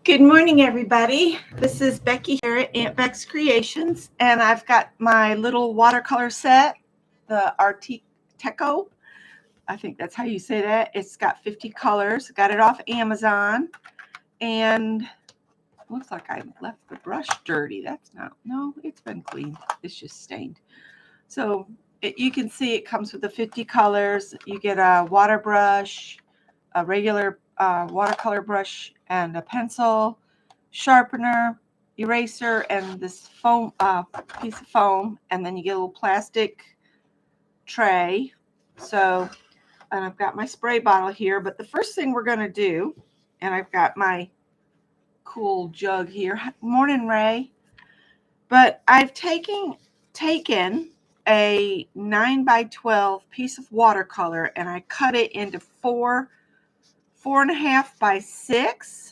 Good morning, everybody. This is Becky here at Aunt Beck's Creations, and I've got my little watercolor set, the Arteco. I think that's how you say that. It's got 50 colors. Got it off Amazon, and looks like I left the brush dirty. That's not, no, it's been cleaned. It's just stained. So you can see it comes with the 50 colors. You get a water brush, a regular watercolor brush, and a pencil, sharpener, eraser, and this foam piece of foam, and then you get a little plastic tray. So, and I've got my spray bottle here, but the first thing we're going to do, and I've got my cool jug here. Morning, Ray. But I've taken a 9x12 piece of watercolor, and I cut it into 4.5 by 6.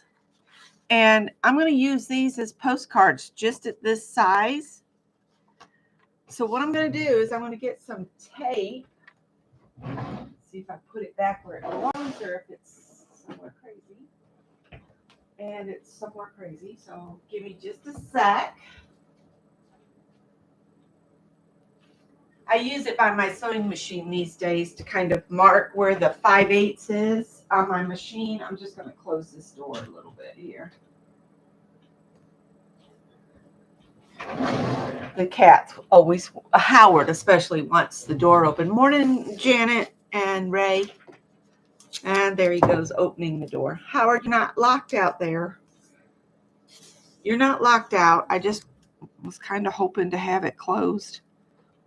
And I'm going to use these as postcards just at this size. So what I'm going to do is I'm going to get some tape. See if I put it back where it belongs or if it's somewhere crazy. And it's somewhere crazy. So give me just a sec. I use it by my sewing machine these days to kind of mark where the 5/8 is on my machine. I'm just going to close this door a little bit here. The cats always, Howard especially, wants the door open. Morning, Janet and Ray. And there he goes, opening the door. Howard, you're not locked out there. You're not locked out. I just was kind of hoping to have it closed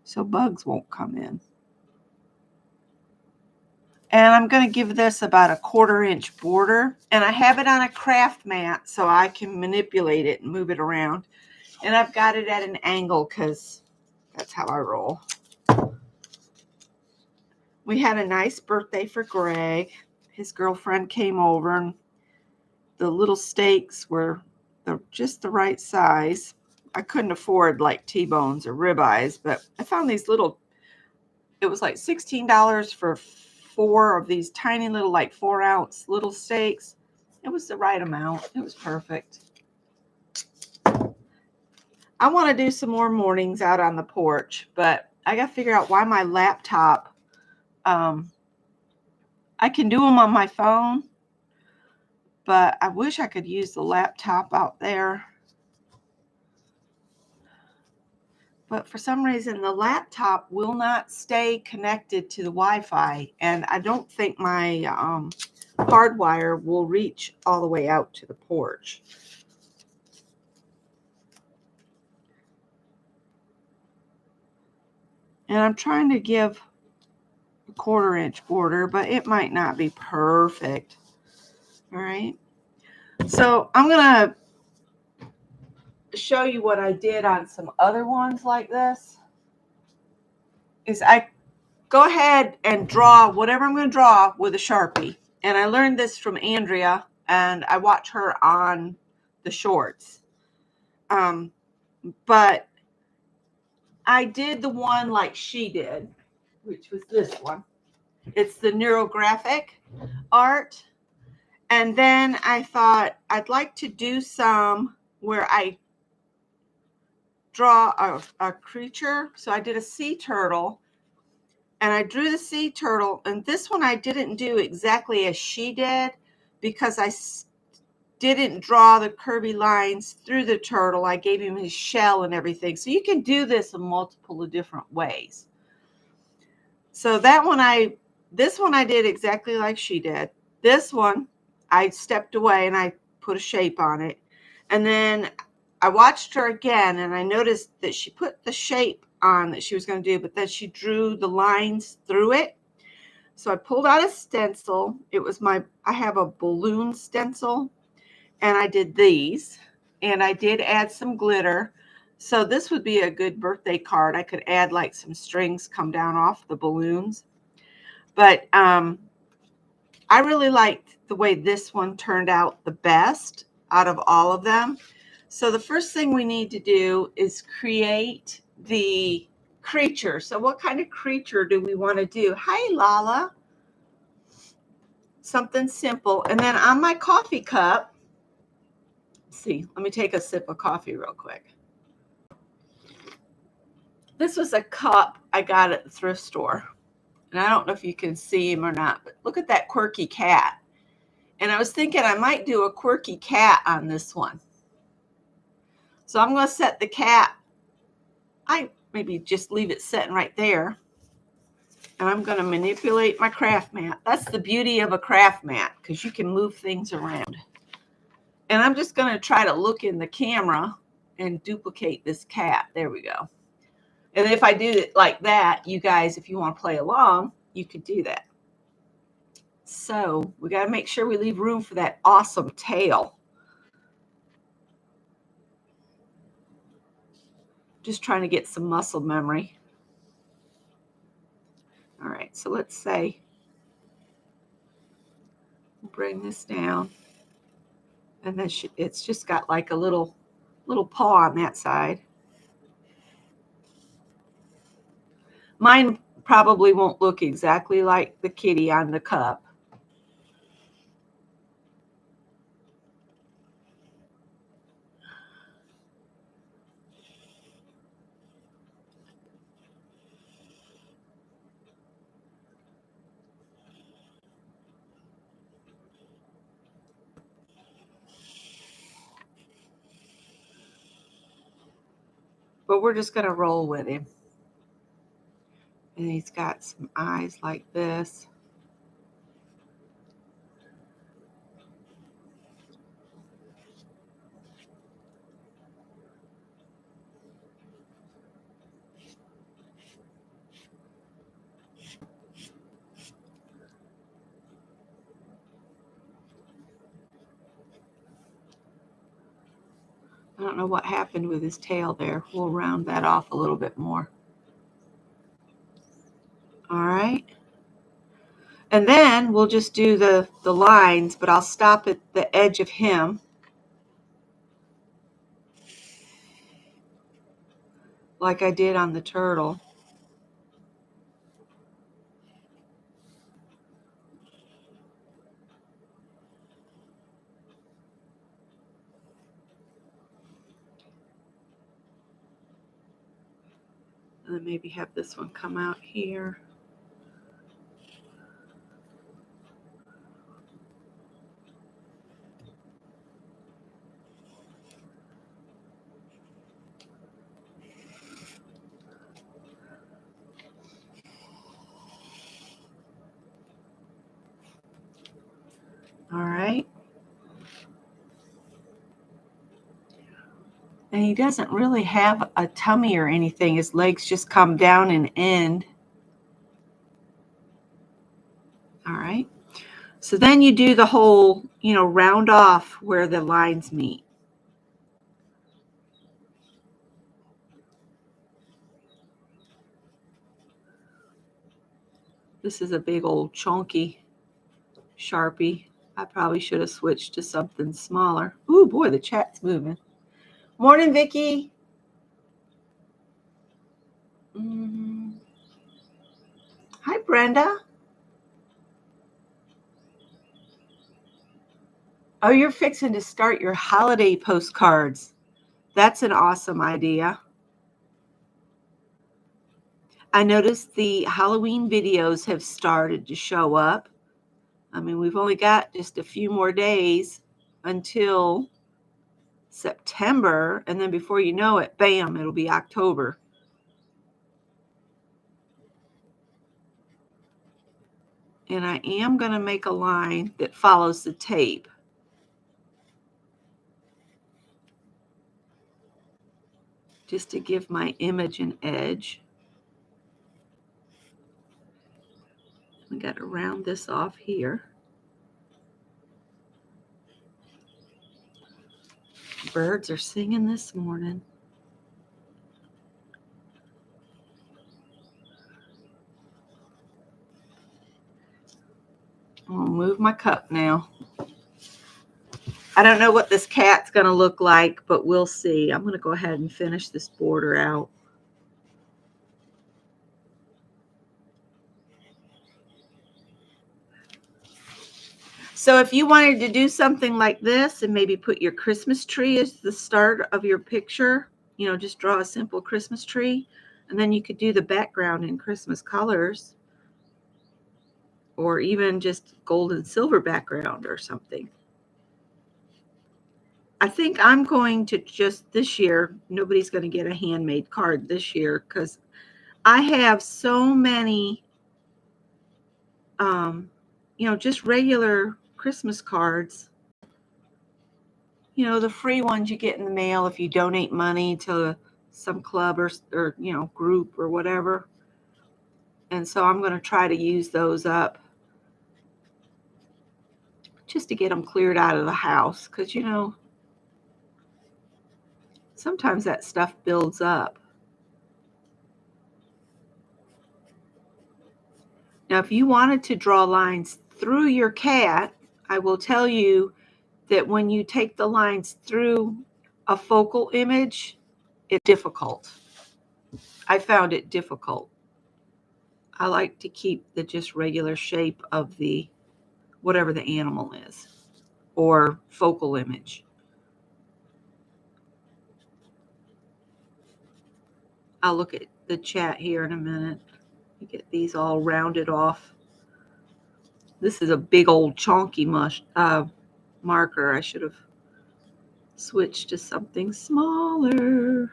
so bugs won't come in. And I'm going to give this about a 1/4 inch border. And I have it on a craft mat so I can manipulate it and move it around. And I've got it at an angle because that's how I roll. We had a nice birthday for Greg. His girlfriend came over, and the little steaks were just the right size. I couldn't afford like T-bones or ribeyes, but I found these little, it was like $16 for 4 of these tiny little, like 4-ounce little steaks. It was the right amount. It was perfect. I want to do some more mornings out on the porch, but I got to figure out why my laptop, I can do them on my phone, but I wish I could use the laptop out there. But for some reason, the laptop will not stay connected to the Wi-Fi, and I don't think my hardwire will reach all the way out to the porch. And I'm trying to give a 1/4 inch border, but it might not be perfect. All right. So I'm going to show you what I did on some other ones like this. Is I go ahead and draw whatever I'm going to draw with a Sharpie. And I learned this from Andrea, and I watch her on the shorts. But I did the one like she did, which was this one. It's the neurographic art. And then I thought I'd like to do some where I draw a creature. So I did a sea turtle, and I drew the sea turtle. And this one I didn't do exactly as she did because I didn't draw the curvy lines through the turtle. I gave him his shell and everything. So you can do this in multiple of different ways. So this one I did exactly like she did. This one I stepped away and I put a shape on it. And then I watched her again, and I noticed that she put the shape on that she was going to do, but then she drew the lines through it. So I pulled out a stencil. It was I have a balloon stencil. And I did these, and I did add some glitter. So this would be a good birthday card. I could add like some strings come down off the balloons. But I really liked the way this one turned out the best out of all of them. So the first thing we need to do is create the creature. So what kind of creature do we want to do? Hi, Lala. Something simple. And then on my coffee cup, Let's see. Let me take a sip of coffee real quick. This was a cup I got at the thrift store. And I don't know if you can see him or not, but look at that quirky cat. And I was thinking I might do a quirky cat on this one. So I'm going to set the cat. I maybe just leave it sitting right there. And I'm going to manipulate my craft mat. That's the beauty of a craft mat, because you can move things around. And I'm just going to try to look in the camera and duplicate this cat. There we go. And if I do it like that, you guys, if you want to play along, you could do that. So we got to make sure we leave room for that awesome tail. Just trying to get some muscle memory. All right, so let's say, bring this down. And then it's just got like a little paw on that side. Mine probably won't look exactly like the kitty on the cup. But we're just going to roll with him. And he's got some eyes like this. I don't know what happened with his tail there. We'll round that off a little bit more. All right. And then we'll just do the lines, but I'll stop at the edge of him. Like I did on the turtle. And then maybe have this one come out here. All right. And he doesn't really have a tummy or anything. His legs just come down and end. All right. So then you do the whole, round off where the lines meet. This is a big old chunky Sharpie. I probably should have switched to something smaller. Ooh, boy, the chat's moving. Morning, Vicki. Hi, Brenda. Oh, you're fixing to start your holiday postcards. That's an awesome idea. I noticed the Halloween videos have started to show up. I mean, we've only got just a few more days until September, and then before you know it, bam, it'll be October. And I am going to make a line that follows the tape. Just to give my image an edge. We got to round this off here. Birds are singing this morning. I'm going to move my cup now. I don't know what this cat's going to look like, but we'll see. I'm going to go ahead and finish this border out. So if you wanted to do something like this and maybe put your Christmas tree as the start of your picture, just draw a simple Christmas tree, and then you could do the background in Christmas colors, or even just gold and silver background or something. I think I'm going to just this year, nobody's going to get a handmade card this year because I have so many, just regular Christmas cards. The free ones you get in the mail if you donate money to some club or group or whatever. And so I'm going to try to use those up just to get them cleared out of the house because, sometimes that stuff builds up. Now, if you wanted to draw lines through your cat, I will tell you that when you take the lines through a focal image, it's difficult. I found it difficult. I like to keep the just regular shape of the whatever the animal is or focal image. I'll look at the chat here in a minute. You get these all rounded off. This is a big old chunky marker. I should have switched to something smaller.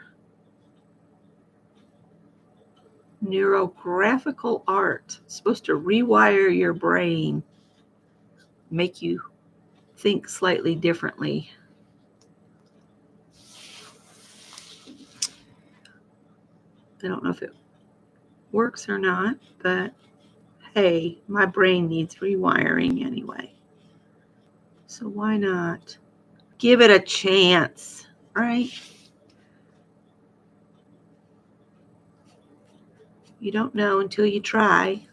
Neurographical art. It's supposed to rewire your brain, make you think slightly differently. I don't know if it works or not, but hey, my brain needs rewiring anyway. So why not give it a chance, right? You don't know until you try.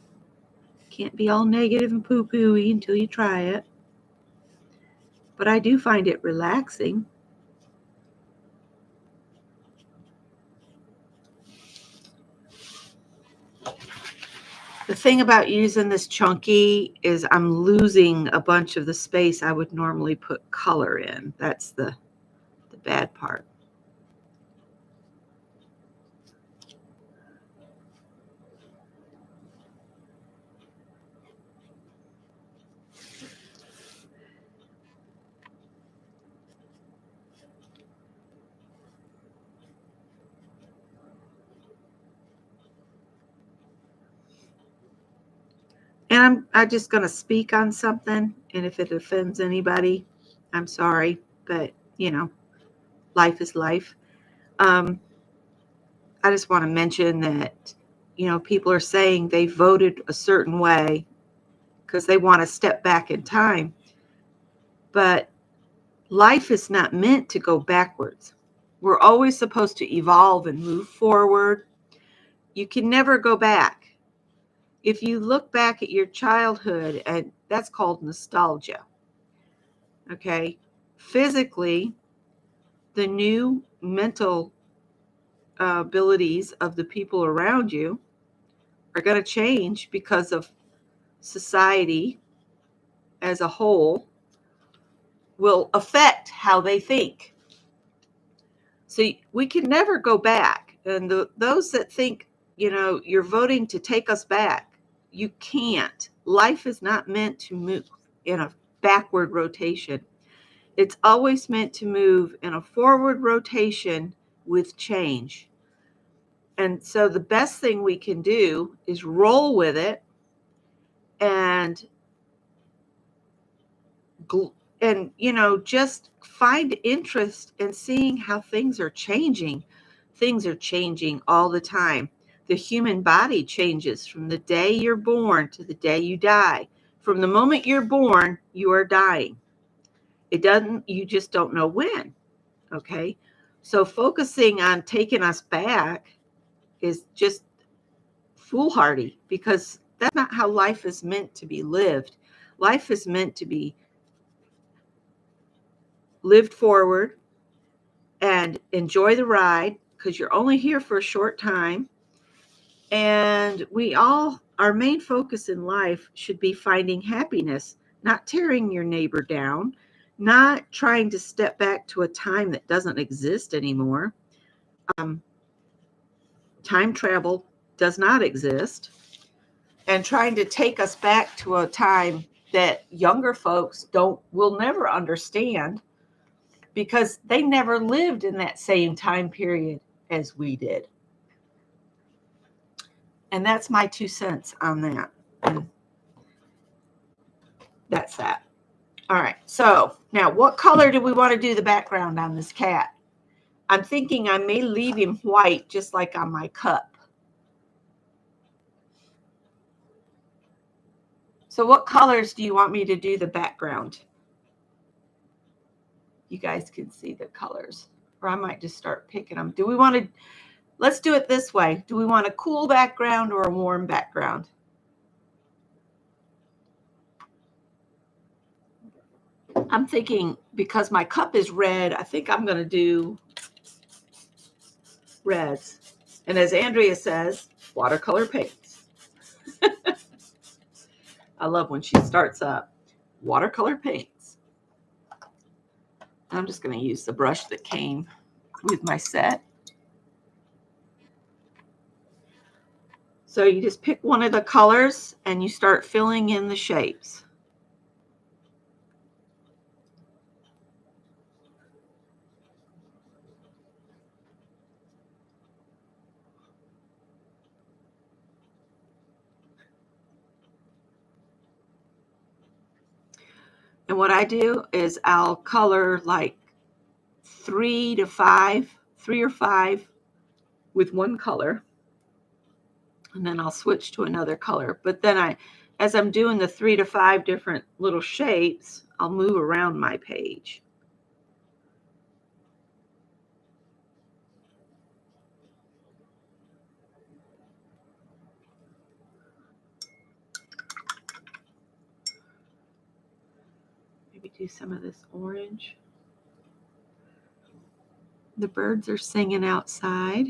Can't be all negative and poo-poo-y until you try it. But I do find it relaxing. The thing about using this chunky is I'm losing a bunch of the space I would normally put color in. That's the bad part. And I'm just going to speak on something, and if it offends anybody, I'm sorry, but life is life. I just want to mention that people are saying they voted a certain way because they want to step back in time, but life is not meant to go backwards. We're always supposed to evolve and move forward. You can never go back. If you look back at your childhood, and that's called nostalgia. Okay. Physically, the new mental abilities of the people around you are going to change because of society as a whole will affect how they think. So we can never go back. And those that think, you're voting to take us back, you can't. Life is not meant to move in a backward rotation. It's always meant to move in a forward rotation with change. And so the best thing we can do is roll with it and just find interest in seeing how things are changing. Things are changing all the time. The human body changes from the day you're born to the day you die. From the moment you're born, you are dying. You just don't know when. Okay. So focusing on taking us back is just foolhardy because that's not how life is meant to be lived. Life is meant to be lived forward and enjoy the ride because you're only here for a short time. And our main focus in life should be finding happiness, not tearing your neighbor down, not trying to step back to a time that doesn't exist anymore. Time travel does not exist, and trying to take us back to a time that younger folks will never understand because they never lived in that same time period as we did. And that's my 2 cents on that. And that's that. All right. So now what color do we want to do the background on this cat? I'm thinking I may leave him white just like on my cup. So what colors do you want me to do the background? You guys can see the colors, or I might just start picking them. Do we want to, let's do it this way. Do we want a cool background or a warm background? I'm thinking because my cup is red, I think I'm going to do reds. And as Andrea says, watercolor paints. I love when she starts up. Watercolor paints. I'm just going to use the brush that came with my set. So you just pick one of the colors and you start filling in the shapes. And what I do is I'll color like 3 or 5 with one color. And then I'll switch to another color. But then as I'm doing the 3 to 5 different little shapes, I'll move around my page. Maybe do some of this orange. The birds are singing outside.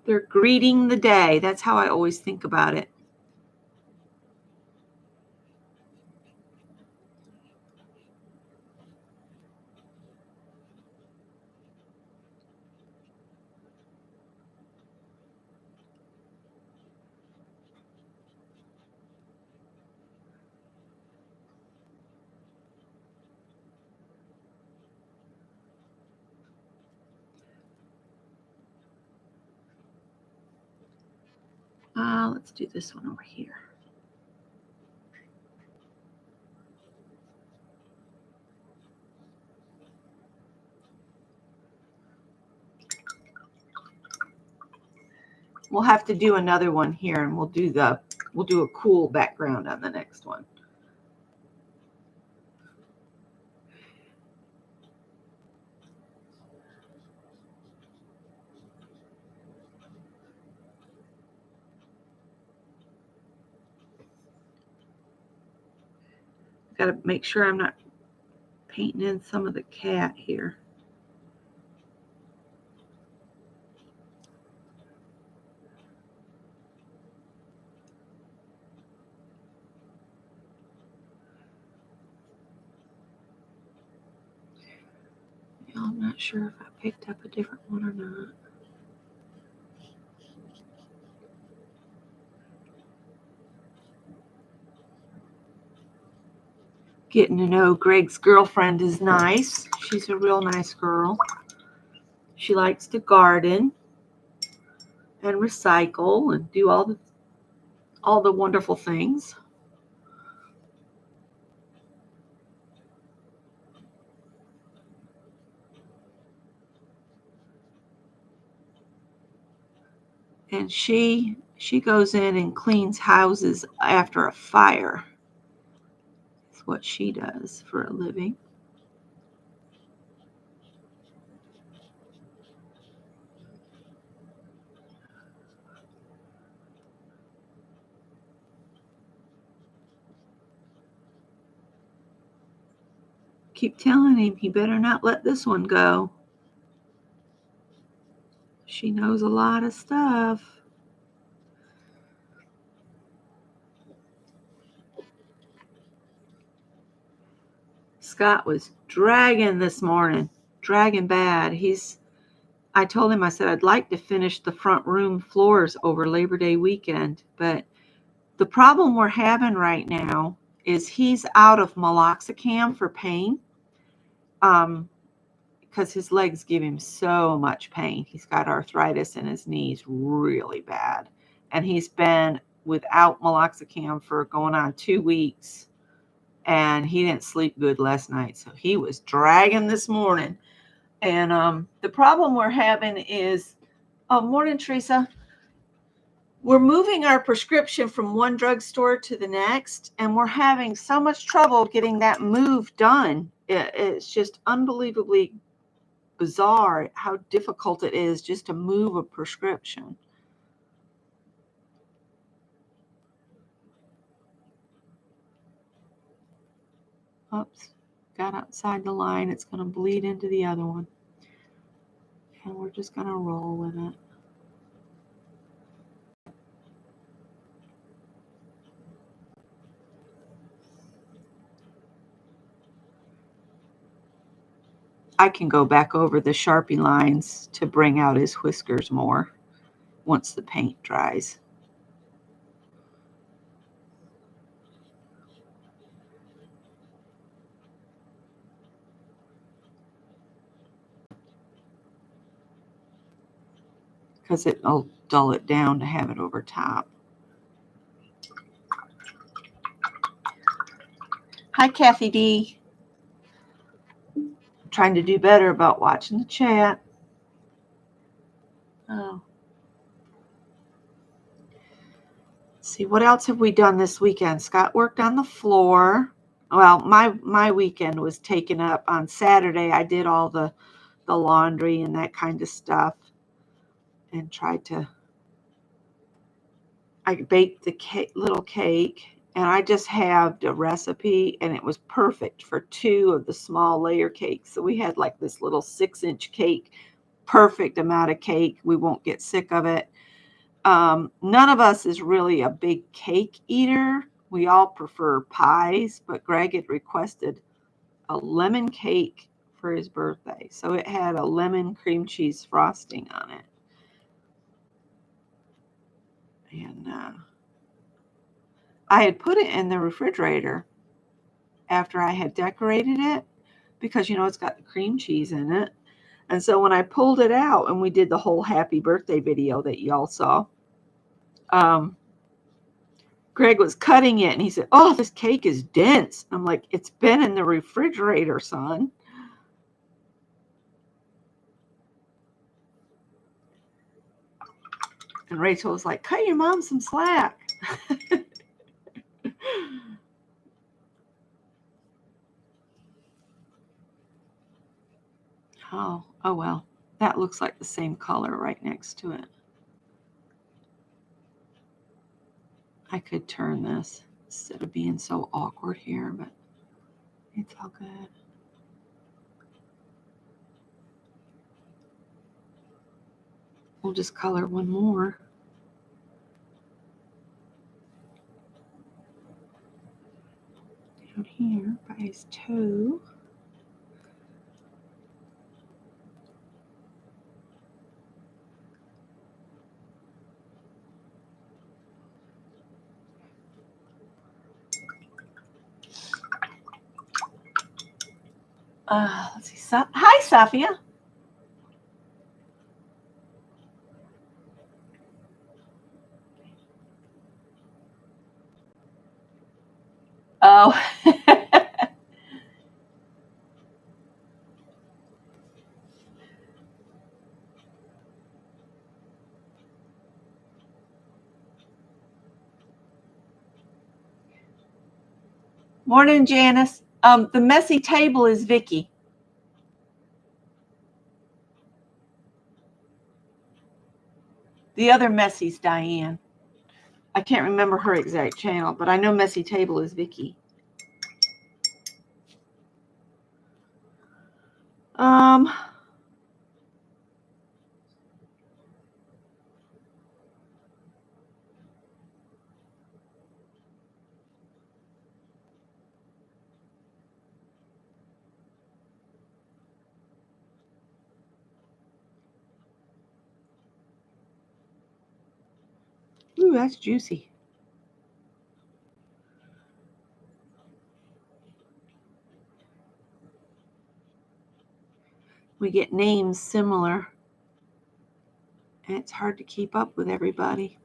They're greeting the day. That's how I always think about it. Let's do this one over here. We'll have to do another one here, and we'll do a cool background on the next one. Got to make sure I'm not painting in some of the cat here. I'm not sure if I picked up a different one or not. Getting to know Greg's girlfriend is nice. She's a real nice girl. She likes to garden and recycle and do all the wonderful things. And she goes in and cleans houses after a fire. That's what she does for a living. Keep telling him he better not let this one go. She knows a lot of stuff. Scott was dragging this morning, dragging bad. I told him, I said, I'd like to finish the front room floors over Labor Day weekend, but the problem we're having right now is he's out of meloxicam for pain, because his legs give him so much pain. He's got arthritis in his knees really bad, and he's been without meloxicam for going on 2 weeks, and he didn't sleep good last night, so he was dragging this morning. And the problem we're having is, morning, Teresa. We're moving our prescription from one drugstore to the next, and we're having so much trouble getting that move done. It's just unbelievably bizarre how difficult it is just to move a prescription. Oops, got outside the line. It's going to bleed into the other one. And we're just going to roll with it. I can go back over the Sharpie lines to bring out his whiskers more once the paint dries. Because it'll dull it down to have it over top. Hi, Kathy D. I'm trying to do better about watching the chat. Oh. Let's see, what else have we done this weekend? Scott worked on the floor. Well, my weekend was taken up. On Saturday, I did all the laundry and that kind of stuff, and I baked the little cake, and I just halved a recipe, and it was perfect for 2 of the small layer cakes. So we had like this little 6-inch cake, perfect amount of cake. We won't get sick of it. None of us is really a big cake eater. We all prefer pies, but Greg had requested a lemon cake for his birthday. So it had a lemon cream cheese frosting on it. And I had put it in the refrigerator after I had decorated it because, it's got the cream cheese in it. And so when I pulled it out and we did the whole happy birthday video that y'all saw, Greg was cutting it and he said, "Oh, this cake is dense." I'm like, "It's been in the refrigerator, son." And Rachel was like, "Cut your mom some slack." Oh well. That looks like the same color right next to it. I could turn this instead of being so awkward here, but it's all good. We'll just color one more. Down here by his toe. Let's see. Hi, Safia. Oh. Morning, Janice. The messy table is Vicky. The other messy's Diane. I can't remember her exact channel, but I know messy table is Vicky. Ooh, that's juicy. We get names similar, and it's hard to keep up with everybody.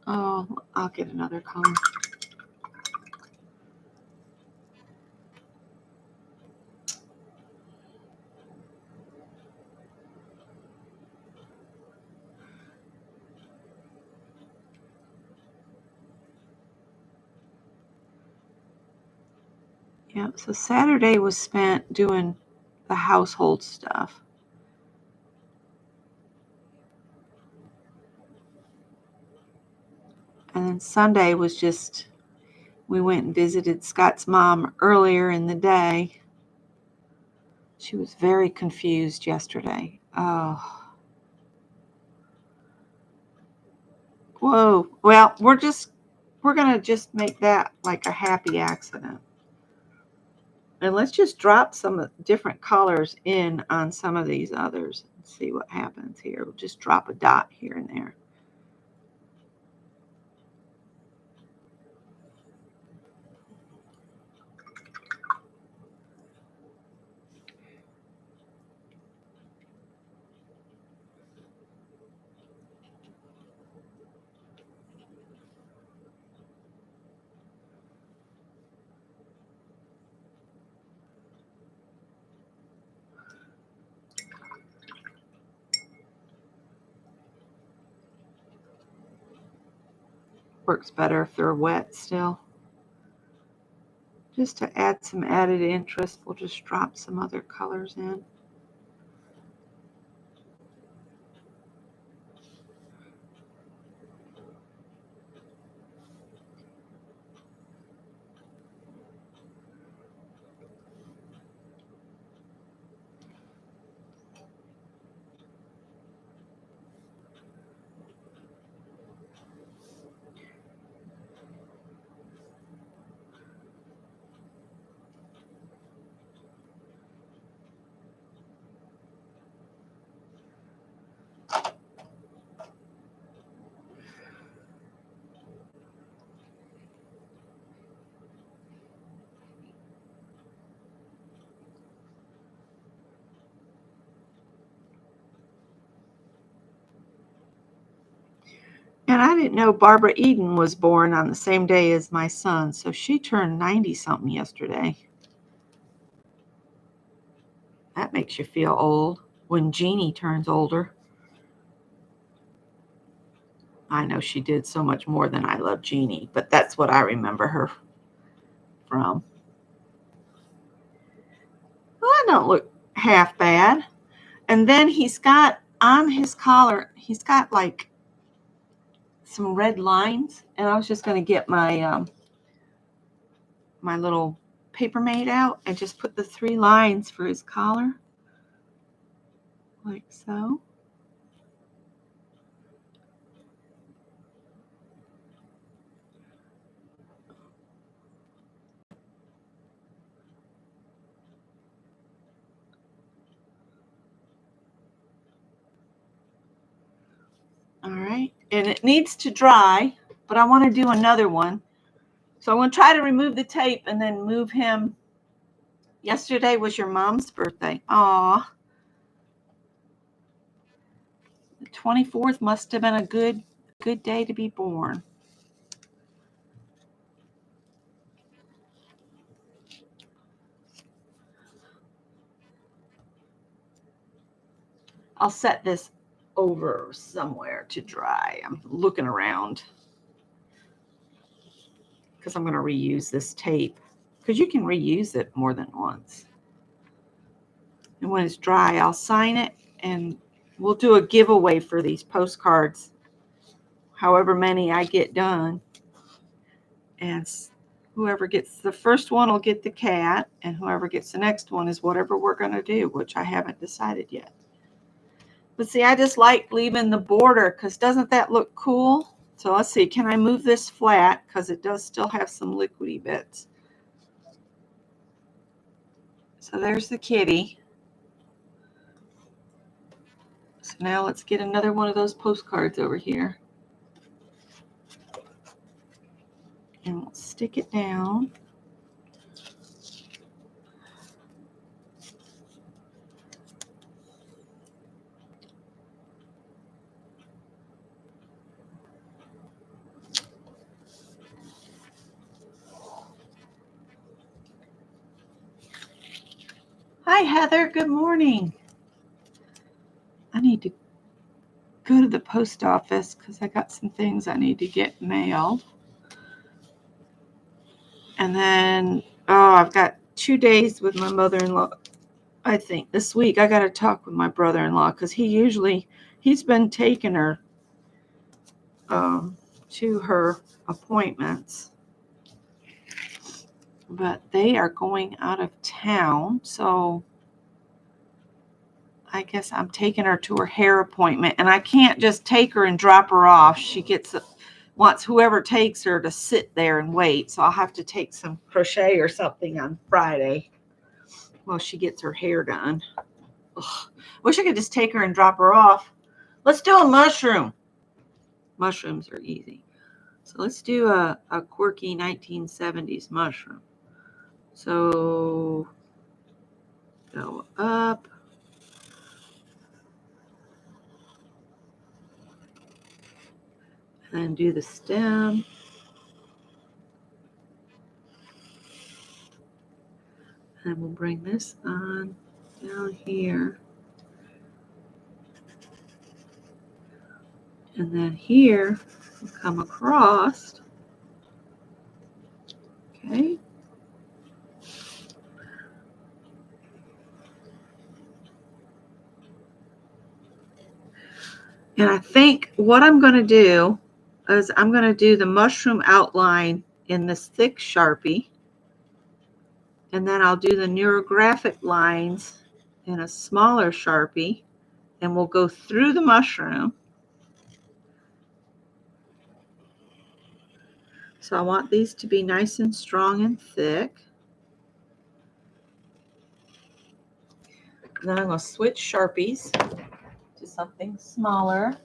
Oh, I'll get another cone. Yeah, so Saturday was spent doing the household stuff. And then Sunday was just, we went and visited Scott's mom earlier in the day. She was very confused yesterday. Oh. Whoa. Well, we're going to just make that like a happy accident. And let's just drop some different colors in on some of these others and see what happens here. We'll just drop a dot here and there. Works better if they're wet still. Just to add some added interest, we'll just drop some other colors in. And I didn't know Barbara Eden was born on the same day as my son, so she turned 90-something yesterday. That makes you feel old when Jeannie turns older. I know she did so much more than I love Jeannie, but that's what I remember her from. Well, that don't look half bad. And then he's got on his collar, he's got like some red lines, and I was just going to get my my little Papermate out and just put the 3 lines for his collar, like so. All right, and it needs to dry, but I want to do another one. So I'm going to try to remove the tape and then move him. Yesterday was your mom's birthday. Aw. The 24th must have been a good day to be born. I'll set this over somewhere to dry. I'm looking around because I'm going to reuse this tape, because you can reuse it more than once. And when it's dry, I'll sign it, and we'll do a giveaway for these postcards, however many I get done. And whoever gets the first one will get the cat, and whoever gets the next one is whatever we're going to do, which I haven't decided yet. But see, I just like leaving the border, because doesn't that look cool? So let's see, can I move this flat, because it does still have some liquidy bits. So there's the kitty. So now let's get another one of those postcards over here. And we'll stick it down. Hi, Heather. Good morning. I need to go to the post office because I got some things I need to get mailed. And then, I've got 2 days with my mother-in-law. I think this week I got to talk with my brother-in-law because he's been taking her to her appointments. But they are going out of town, so I guess I'm taking her to her hair appointment, and I can't just take her and drop her off. She wants whoever takes her to sit there and wait, so I'll have to take some crochet or something on Friday while she gets her hair done. Ugh. Wish I could just take her and drop her off. Let's do a mushroom. Mushrooms are easy. So let's do a quirky 1970s mushroom. So go up. And then do the stem. And we'll bring this on down here. And then here, we'll come across. Okay. And I think what I'm going to do is I'm going to do the mushroom outline in this thick Sharpie. And then I'll do the neurographic lines in a smaller Sharpie. And we'll go through the mushroom. So I want these to be nice and strong and thick. And then I'm going to switch Sharpies to something smaller.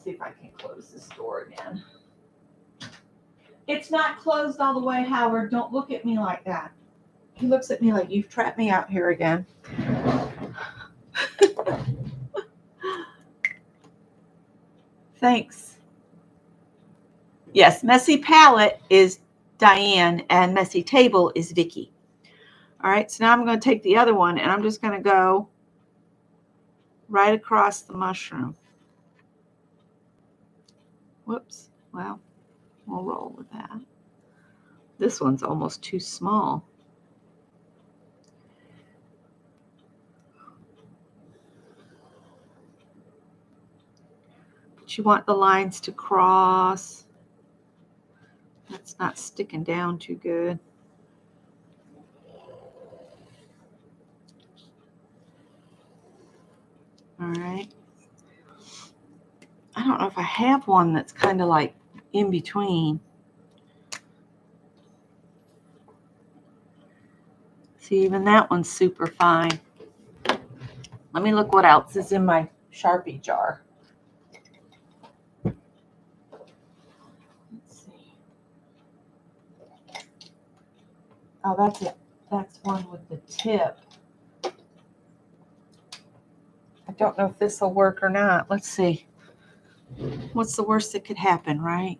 See if I can close this door again. It's not closed all the way, Howard. Don't look at me like that. He looks at me like you've trapped me out here again. Thanks. Yes, Messy Palette is Diane and Messy Table is Vicky. All right, so now I'm going to take the other one and I'm just going to go right across the mushroom. Whoops. Well, we'll roll with that. This one's almost too small. But you want the lines to cross. That's not sticking down too good. All right. I don't know if I have one that's kind of like in between. See, even that one's super fine. Let me look what else is in my Sharpie jar. Let's see. Oh, that's it. That's one with the tip. I don't know if this will work or not. Let's see. What's the worst that could happen, right?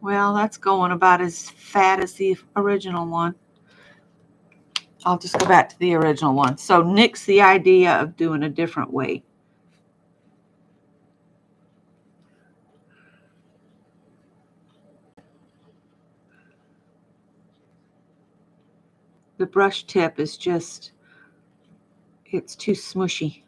Well, that's going about as fat as the original one. I'll just go back to the original one. So nix the idea of doing a different way. The brush tip is just, it's too smushy.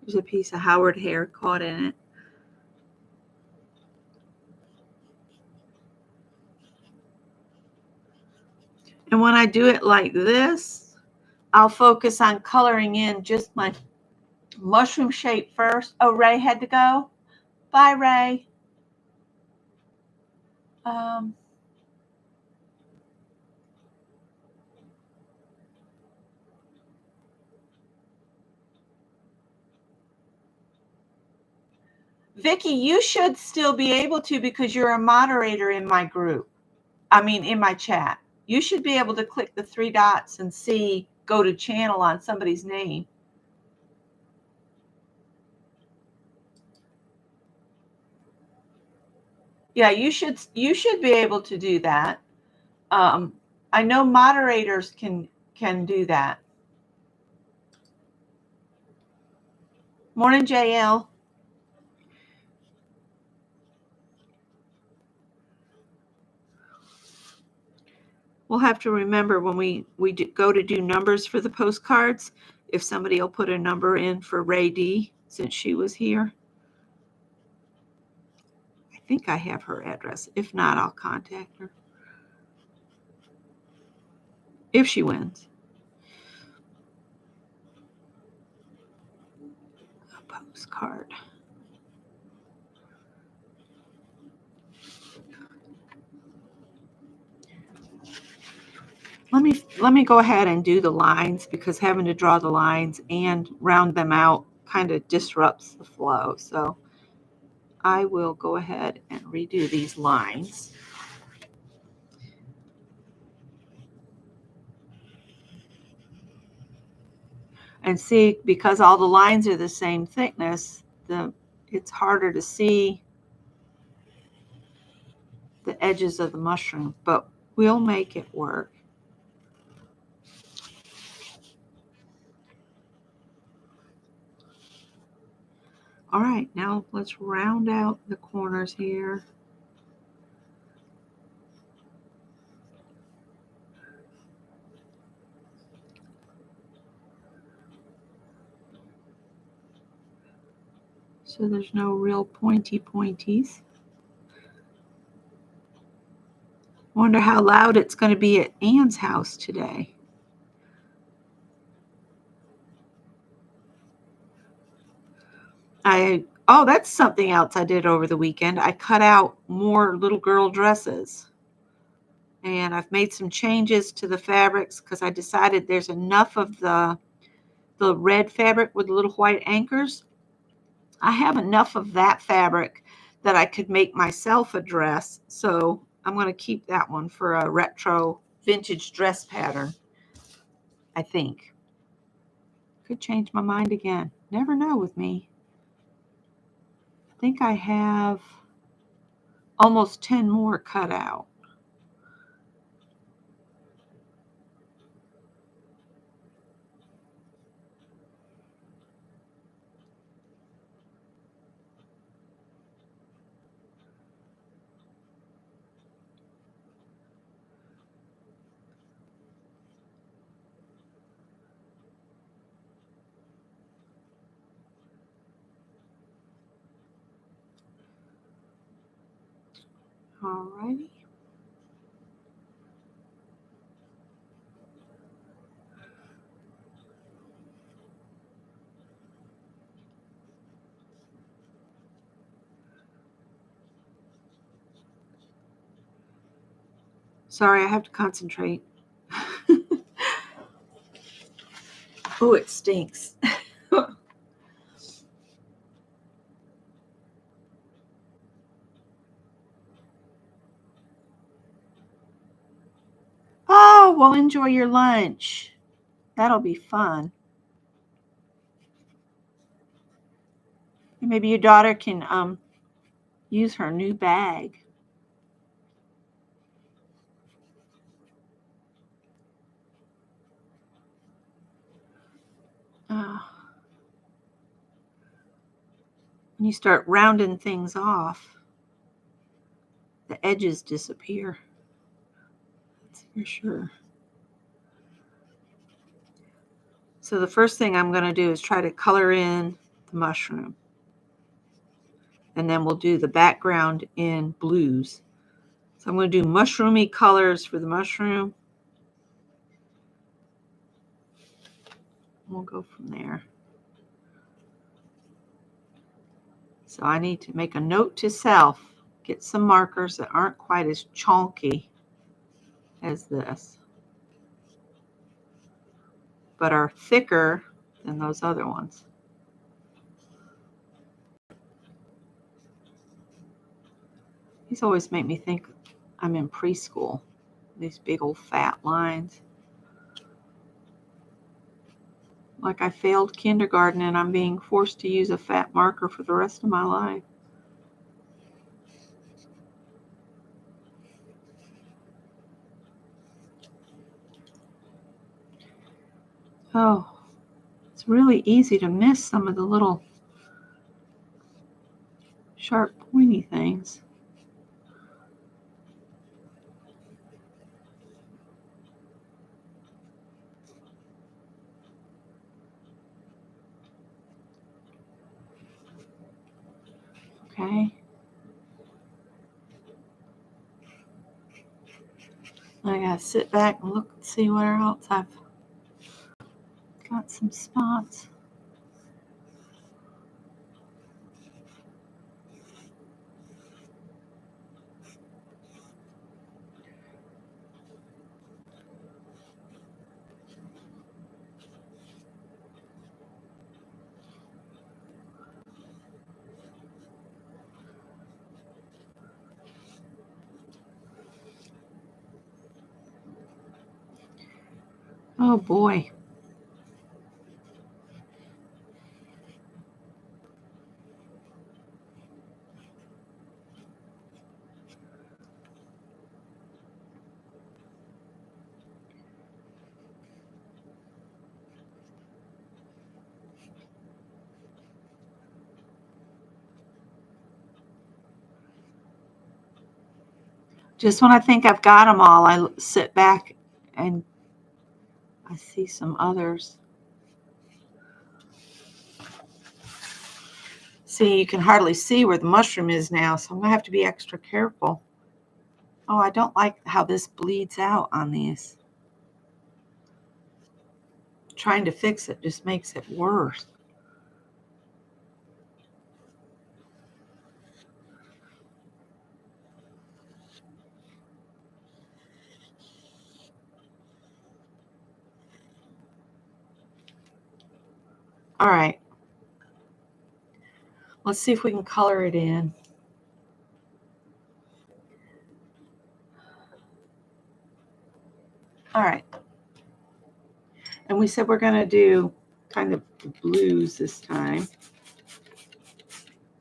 There's a piece of Howard hair caught in it. And when I do it like this, I'll focus on coloring in just my mushroom shape first. Oh, Ray had to go. Bye, Ray. Vicki, you should still be able to because you're a moderator in my group. I mean, in my chat. You should be able to click the 3 dots and see go to channel on somebody's name. Yeah, you should be able to do that. I know moderators can do that. Morning, JL. We'll have to remember when we go to do numbers for the postcards, if somebody will put a number in for Ray D, since she was here. I think I have her address. If not, I'll contact her. If she wins. A postcard. Let me go ahead and do the lines, because having to draw the lines and round them out kind of disrupts the flow. So I will go ahead and redo these lines. And see, because all the lines are the same thickness, it's harder to see the edges of the mushroom, but we'll make it work. All right, now let's round out the corners here. So there's no real pointies. Wonder how loud it's going to be at Anne's house today. Oh, that's something else I did over the weekend. I cut out more little girl dresses. And I've made some changes to the fabrics because I decided there's enough of the red fabric with little white anchors. I have enough of that fabric that I could make myself a dress. So I'm going to keep that one for a retro vintage dress pattern, I think. Could change my mind again. Never know with me. I think I have almost 10 more cut out. All righty. Sorry, I have to concentrate. Oh, it stinks. Oh, well, enjoy your lunch. That'll be fun. Maybe your daughter can use her new bag. When you start rounding things off, the edges disappear. That's for sure. So the first thing I'm going to do is try to color in the mushroom. And then we'll do the background in blues. So I'm going to do mushroomy colors for the mushroom. We'll go from there. So I need to make a note to self, get some markers that aren't quite as chunky as this, but are thicker than those other ones. These always make me think I'm in preschool, these big old fat lines. Like I failed kindergarten and I'm being forced to use a fat marker for the rest of my life. Oh, it's really easy to miss some of the little sharp pointy things. Okay. I gotta sit back and look and see where else I've got some spots. Oh boy. Just when I think I've got them all, I sit back and I see some others. See, you can hardly see where the mushroom is now, so I'm going to have to be extra careful. Oh, I don't like how this bleeds out on these. Trying to fix it just makes it worse. All right. Let's see if we can color it in. All right. And we said we're going to do kind of blues this time.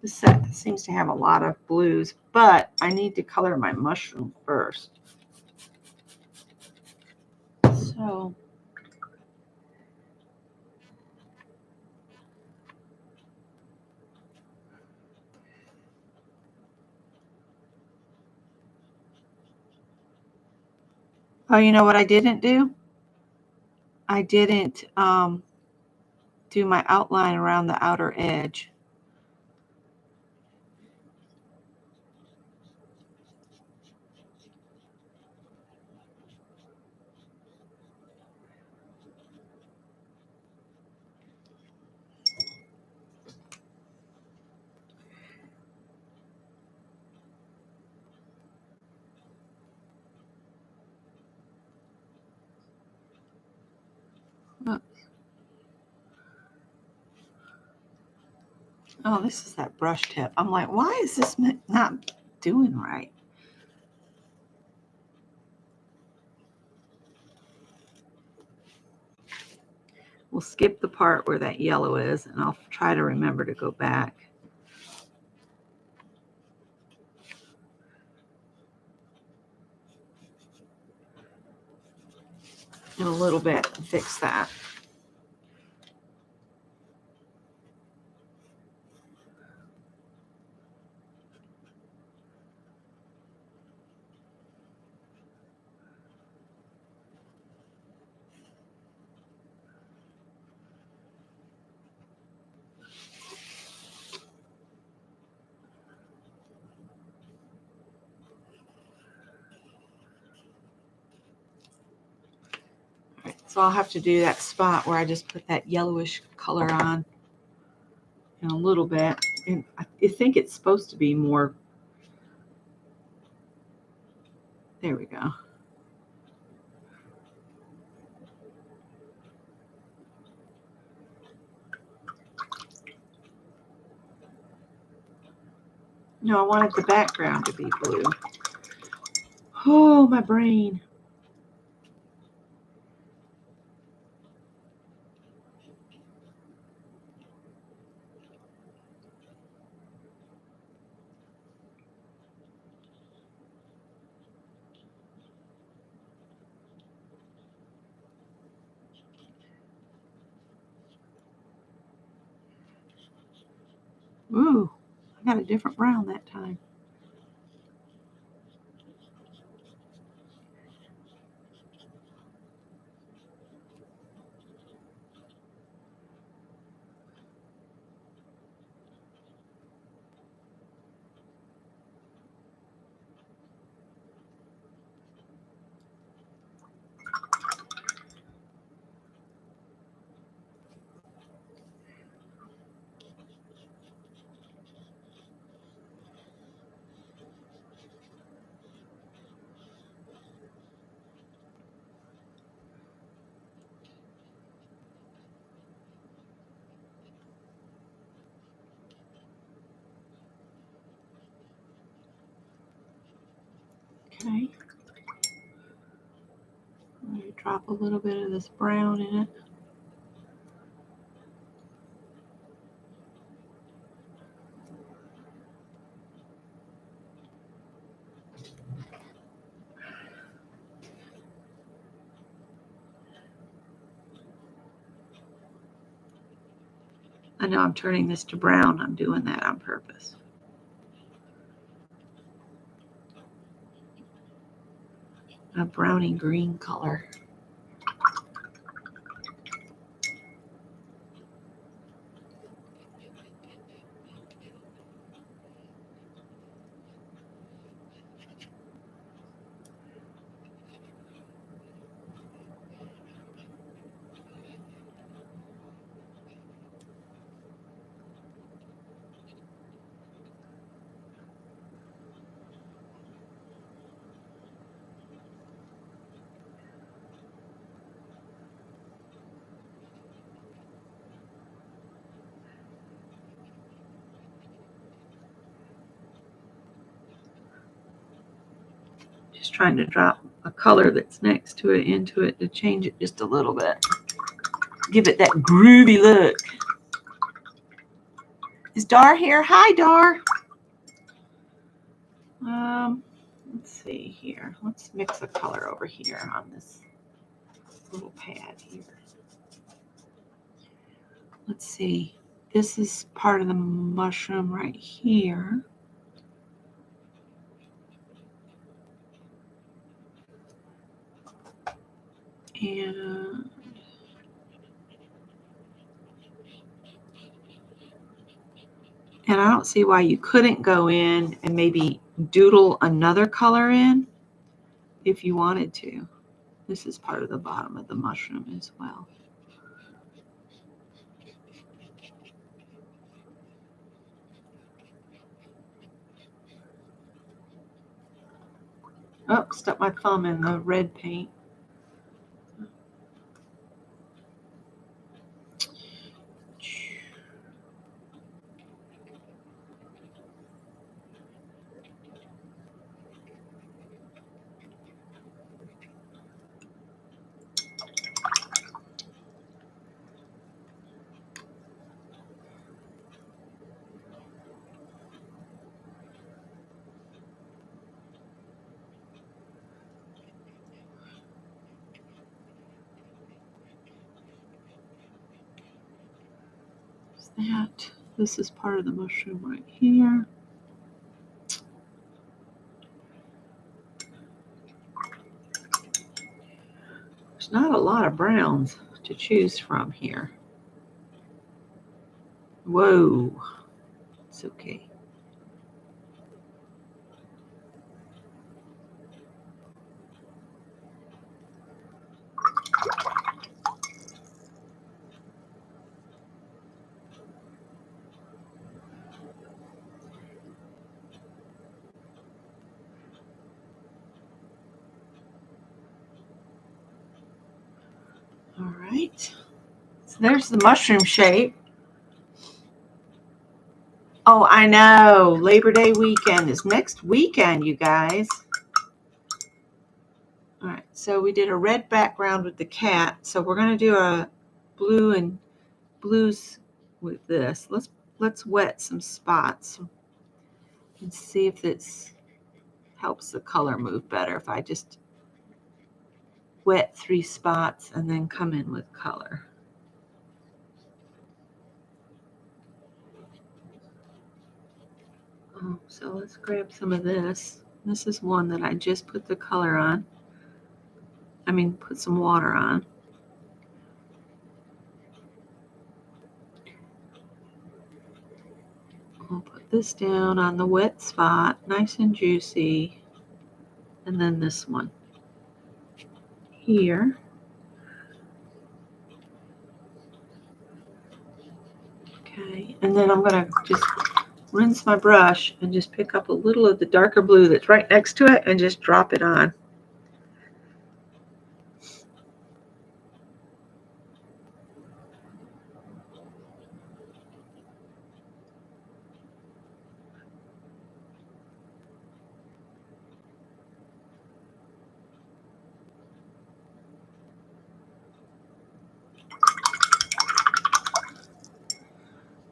This set seems to have a lot of blues, but I need to color my mushroom first. So oh, you know what I didn't do? I didn't do my outline around the outer edge. Oh, this is that brush tip. I'm like, why is this not doing right? We'll skip the part where that yellow is, and I'll try to remember to go back. In a little bit and fix that. So I'll have to do that spot where I just put that yellowish color on in a little bit. And I think it's supposed to be more. There we go. No, I wanted the background to be blue. Oh, my brain. Ooh, I got a different brown that time. Okay. I'm going to drop a little bit of this brown in it. I know I'm turning this to brown. I'm doing that on purpose. A browny green color. Just trying to drop a color that's next to it into it to change it just a little bit. Give it that groovy look. Is Dar here? Hi, Dar. Let's see here. Let's mix a color over here on this little pad here. Let's see. This is part of the mushroom right here. And I don't see why you couldn't go in and maybe doodle another color in if you wanted to. This is part of the bottom of the mushroom as well. Oh, stuck my thumb in the red paint. That. This is part of the mushroom right here. There's not a lot of browns to choose from here. Whoa, it's okay. right. So there's the mushroom shape. Oh, I know. Labor Day weekend is next weekend, you guys. All right, so we did a red background with the cat. So we're going to do a blue and blues with this. Let's wet some spots and see if this helps the color move better. If I just wet 3 spots and then come in with color. Oh, so let's grab some of this. This is one that I just put the color on. Put some water on. I'll put this down on the wet spot, nice and juicy. And then this one here. Okay, and then I'm going to just rinse my brush and just pick up a little of the darker blue that's right next to it and just drop it on.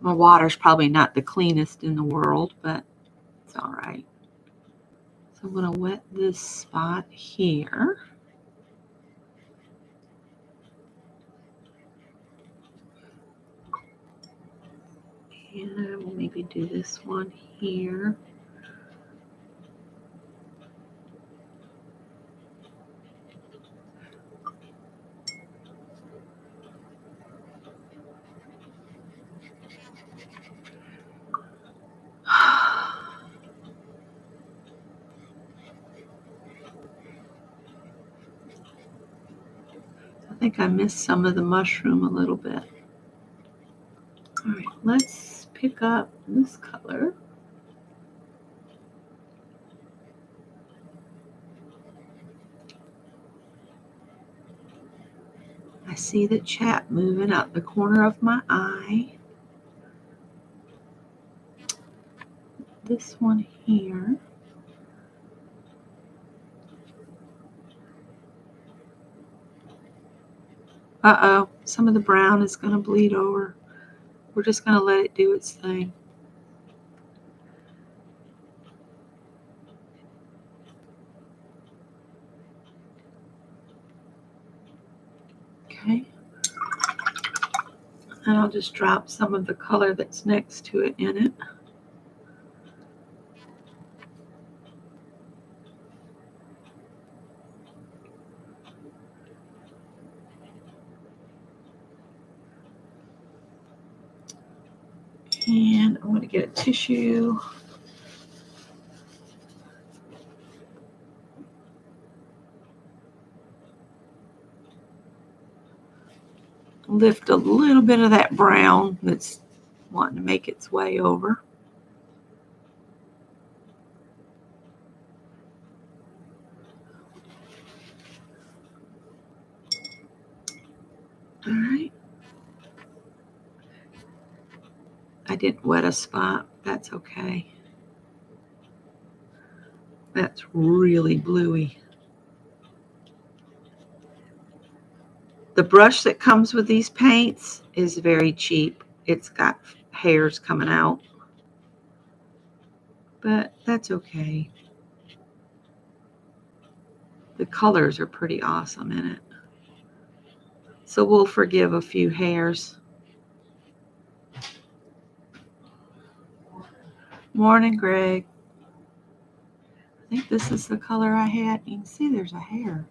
My water's probably not the cleanest in the world, but it's all right. So I'm going to wet this spot here. And I will maybe do this one here. I think I missed some of the mushroom a little bit. All right, let's pick up this color. I see the chat moving out the corner of my eye. This one here. Uh-oh, some of the brown is going to bleed over. We're just going to let it do its thing. Okay. And I'll just drop some of the color that's next to it in it. And I'm going to get a tissue. Lift a little bit of that brown that's wanting to make its way over. All right. I didn't wet a spot. That's okay. That's really bluey. The brush that comes with these paints is very cheap. It's got hairs coming out, but that's okay. The colors are pretty awesome in it. So we'll forgive a few hairs. Morning, Greg. I think this is the color I had. You can see there's a hair.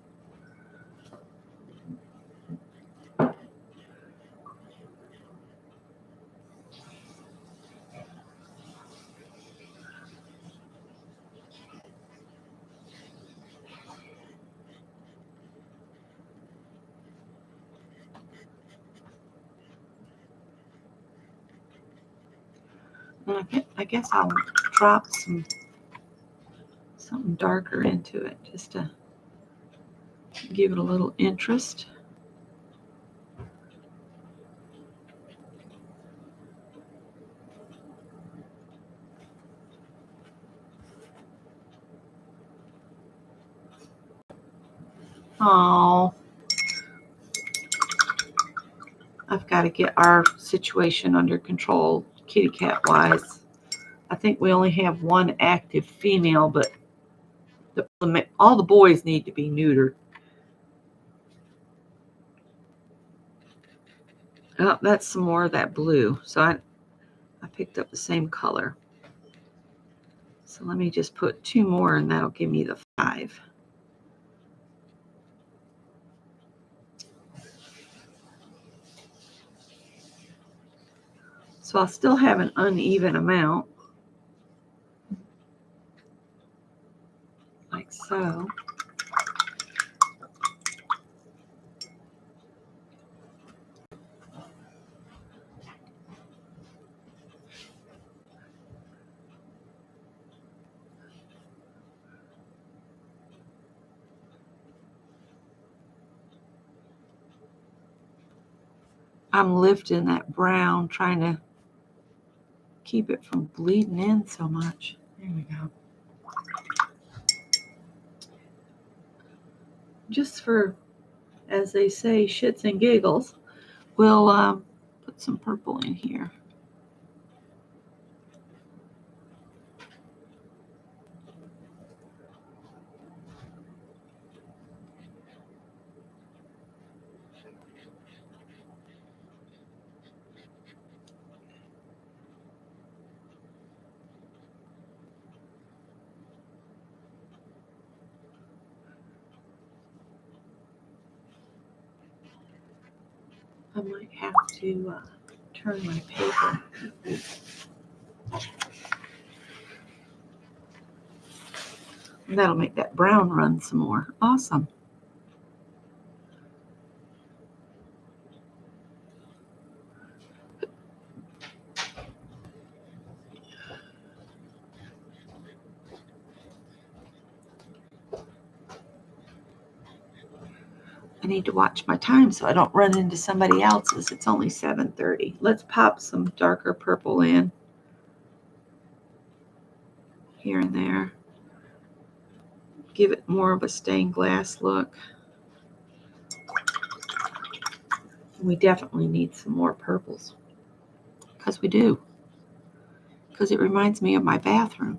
And I guess I'll drop something darker into it just to give it a little interest. Oh, I've got to get our situation under control, kitty cat wise. I think we only have one active female, but all the boys need to be neutered. Oh, that's some more of that blue. So I picked up the same color. So let me just put 2 more and that'll give me the 5. So I'll still have an uneven amount, like so. I'm lifting that brown, trying to keep it from bleeding in so much. There we go. Just for, as they say, shits and giggles, we'll put some purple in here. I might have to turn my paper. And that'll make that brown run some more. Awesome. I need to watch my time so I don't run into somebody else's. It's only 7:30. Let's pop some darker purple in here and there. Give it more of a stained glass look. We definitely need some more purples, because we do. Because it reminds me of my bathroom.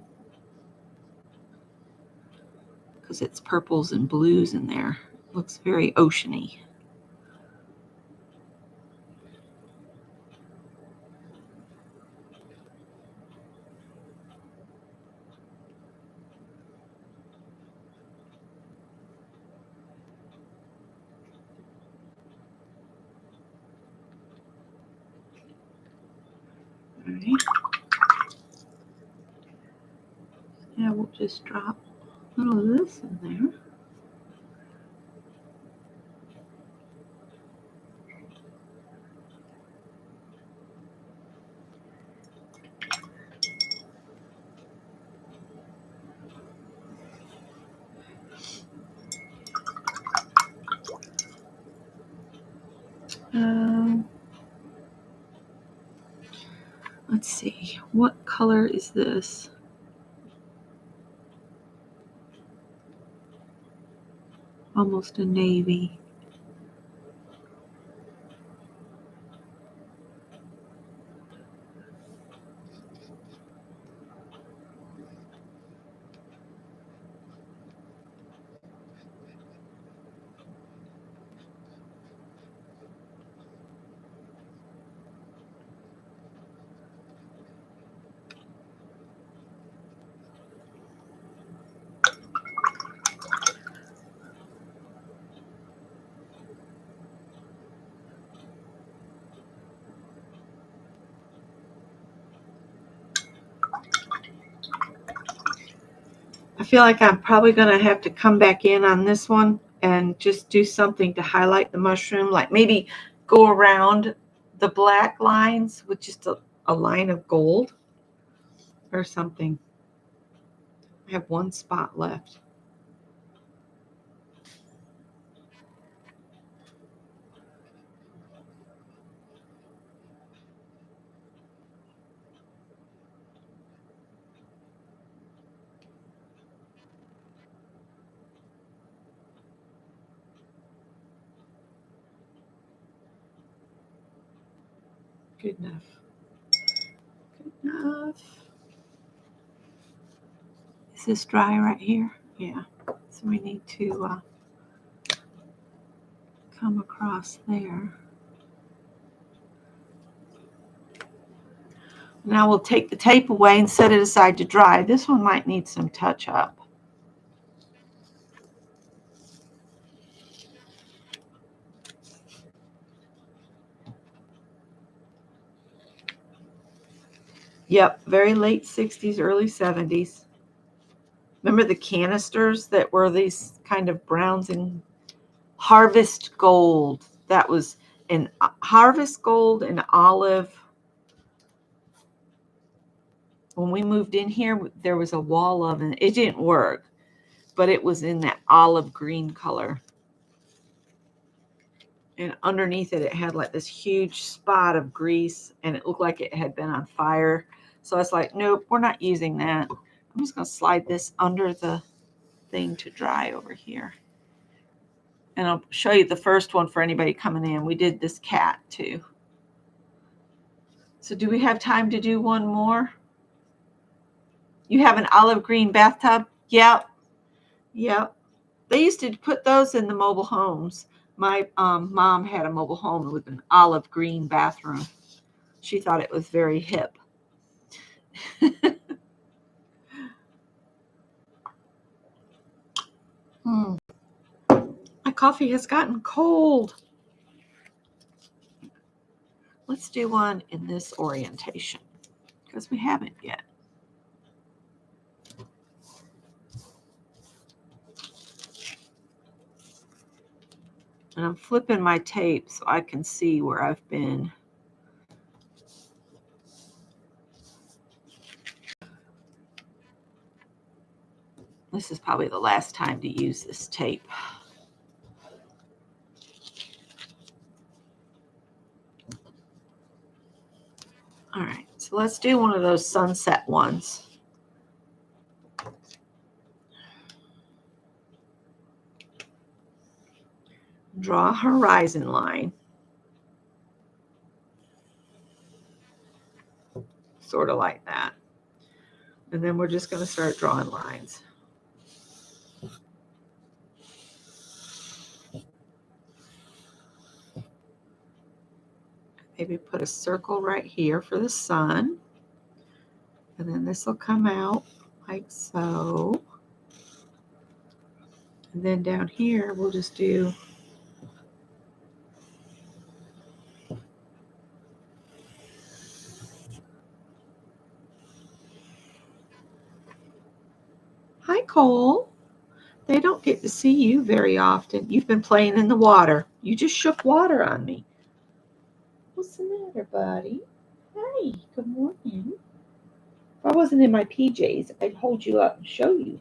Because it's purples and blues in there. It looks very oceany. All right. Now we'll just drop a little of this in there. Let's see, what color is this? Almost a navy. I feel like I'm probably going to have to come back in on this one and just do something to highlight the mushroom, like maybe go around the black lines with just a line of gold or something. I have one spot left. Good enough. Good enough. Is this dry right here? Yeah. So we need to come across there. Now we'll take the tape away and set it aside to dry. This one might need some touch up. Yep, very late 60s, early 70s. Remember the canisters that were these kind of browns and harvest gold? That was an harvest gold and olive. When we moved in here, there was a wall oven. It didn't work, but it was in that olive green color. And underneath it, it had like this huge spot of grease, and it looked like it had been on fire. So I was like, nope, we're not using that. I'm just going to slide this under the thing to dry over here. And I'll show you the first one for anybody coming in. We did this cat too. So do we have time to do one more? You have an olive green bathtub? Yep. Yep. They used to put those in the mobile homes. My mom had a mobile home with an olive green bathroom. She thought it was very hip. My coffee has gotten cold. Let's do one in this orientation because we haven't yet. And I'm flipping my tape so I can see where I've been. This is probably the last time to use this tape. All right, so let's do one of those sunset ones. Draw a horizon line. Sort of like that. And then we're just going to start drawing lines. Maybe put a circle right here for the sun. And then this will come out like so. And then down here, we'll just do hi, Cole. They don't get to see you very often. You've been playing in the water. You just shook water on me. What's the matter, buddy? Hi, good morning. If I wasn't in my PJs, I'd hold you up and show you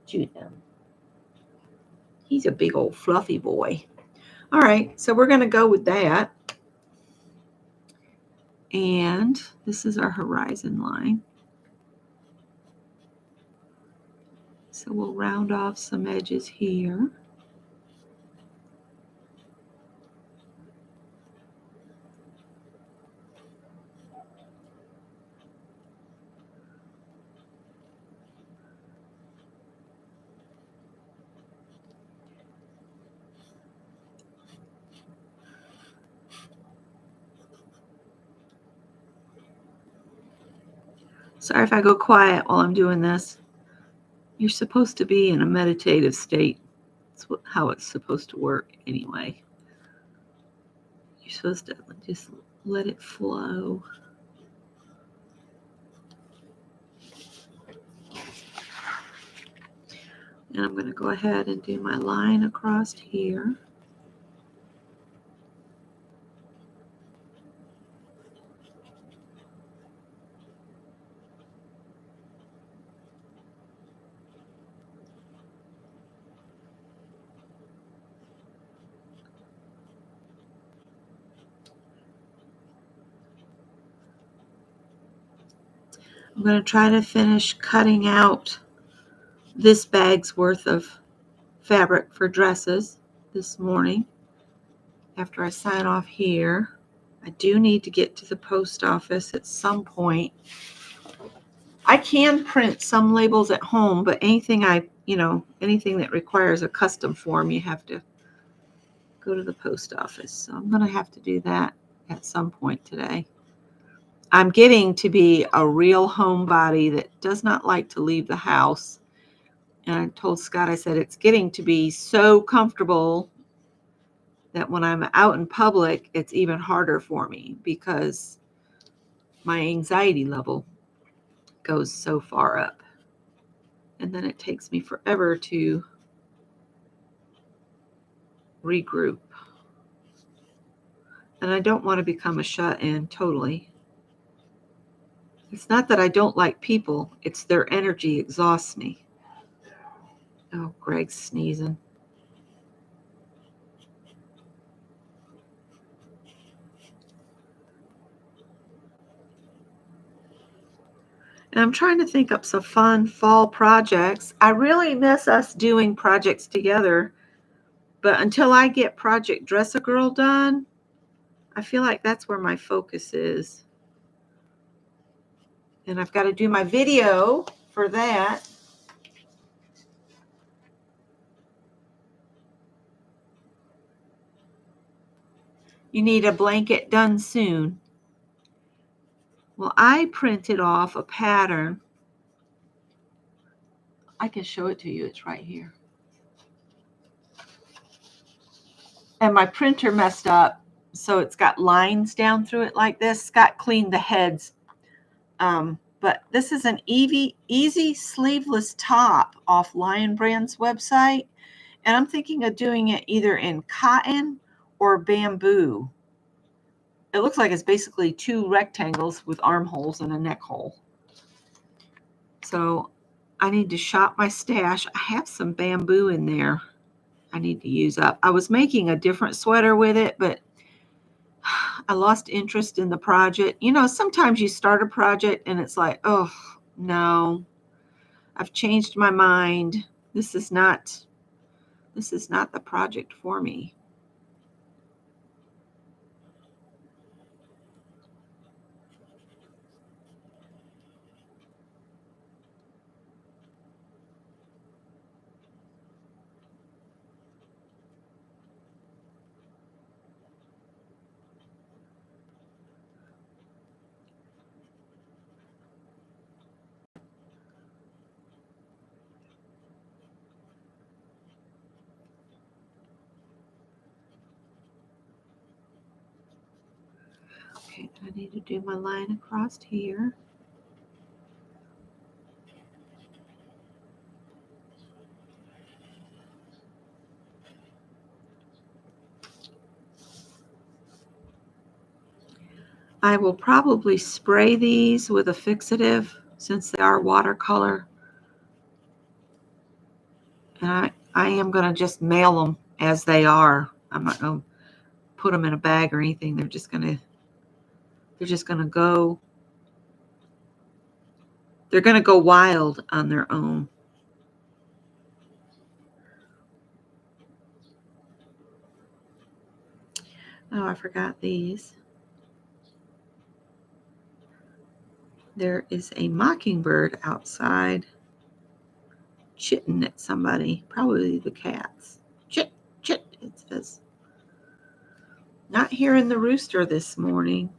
to them. He's a big old fluffy boy. All right, so we're going to go with that. And this is our horizon line. So we'll round off some edges here. Sorry if I go quiet while I'm doing this. You're supposed to be in a meditative state. That's how it's supposed to work anyway. You're supposed to just let it flow. And I'm going to go ahead and do my line across here. I'm going to try to finish cutting out this bag's worth of fabric for dresses this morning after I sign off here. I do need to get to the post office at some point. I can print some labels at home, but anything anything that requires a custom form, you have to go to the post office. So I'm going to have to do that at some point today. I'm getting to be a real homebody that does not like to leave the house. And I told Scott, I said, it's getting to be so comfortable that when I'm out in public, it's even harder for me because my anxiety level goes so far up. And then it takes me forever to regroup. And I don't want to become a shut-in totally. It's not that I don't like people, it's their energy exhausts me. Oh, Greg's sneezing. And I'm trying to think up some fun fall projects. I really miss us doing projects together. But until I get Project Dress-A-Girl done, I feel like that's where my focus is. And I've got to do my video for that. You need a blanket done soon. Well, I printed off a pattern. I can show it to you. It's right here. And my printer messed up, so it's got lines down through it like this. Scott cleaned the heads. But this is an easy sleeveless top off Lion Brand's website. And I'm thinking of doing it either in cotton or bamboo. It looks like it's basically two rectangles with armholes and a neck hole. So I need to shop my stash. I have some bamboo in there I need to use up. I was making a different sweater with it, but I lost interest in the project. Sometimes you start a project and it's like, oh, no, I've changed my mind. This is not the project for me. Okay, I need to do my line across here. I will probably spray these with a fixative since they are watercolor. And I am going to just mail them as they are. I'm not going to put them in a bag or anything. They're just going to go. They're going to go wild on their own. Oh, I forgot these. There is a mockingbird outside chitting at somebody, probably the cats. Chit, chit, it says. Not hearing the rooster this morning.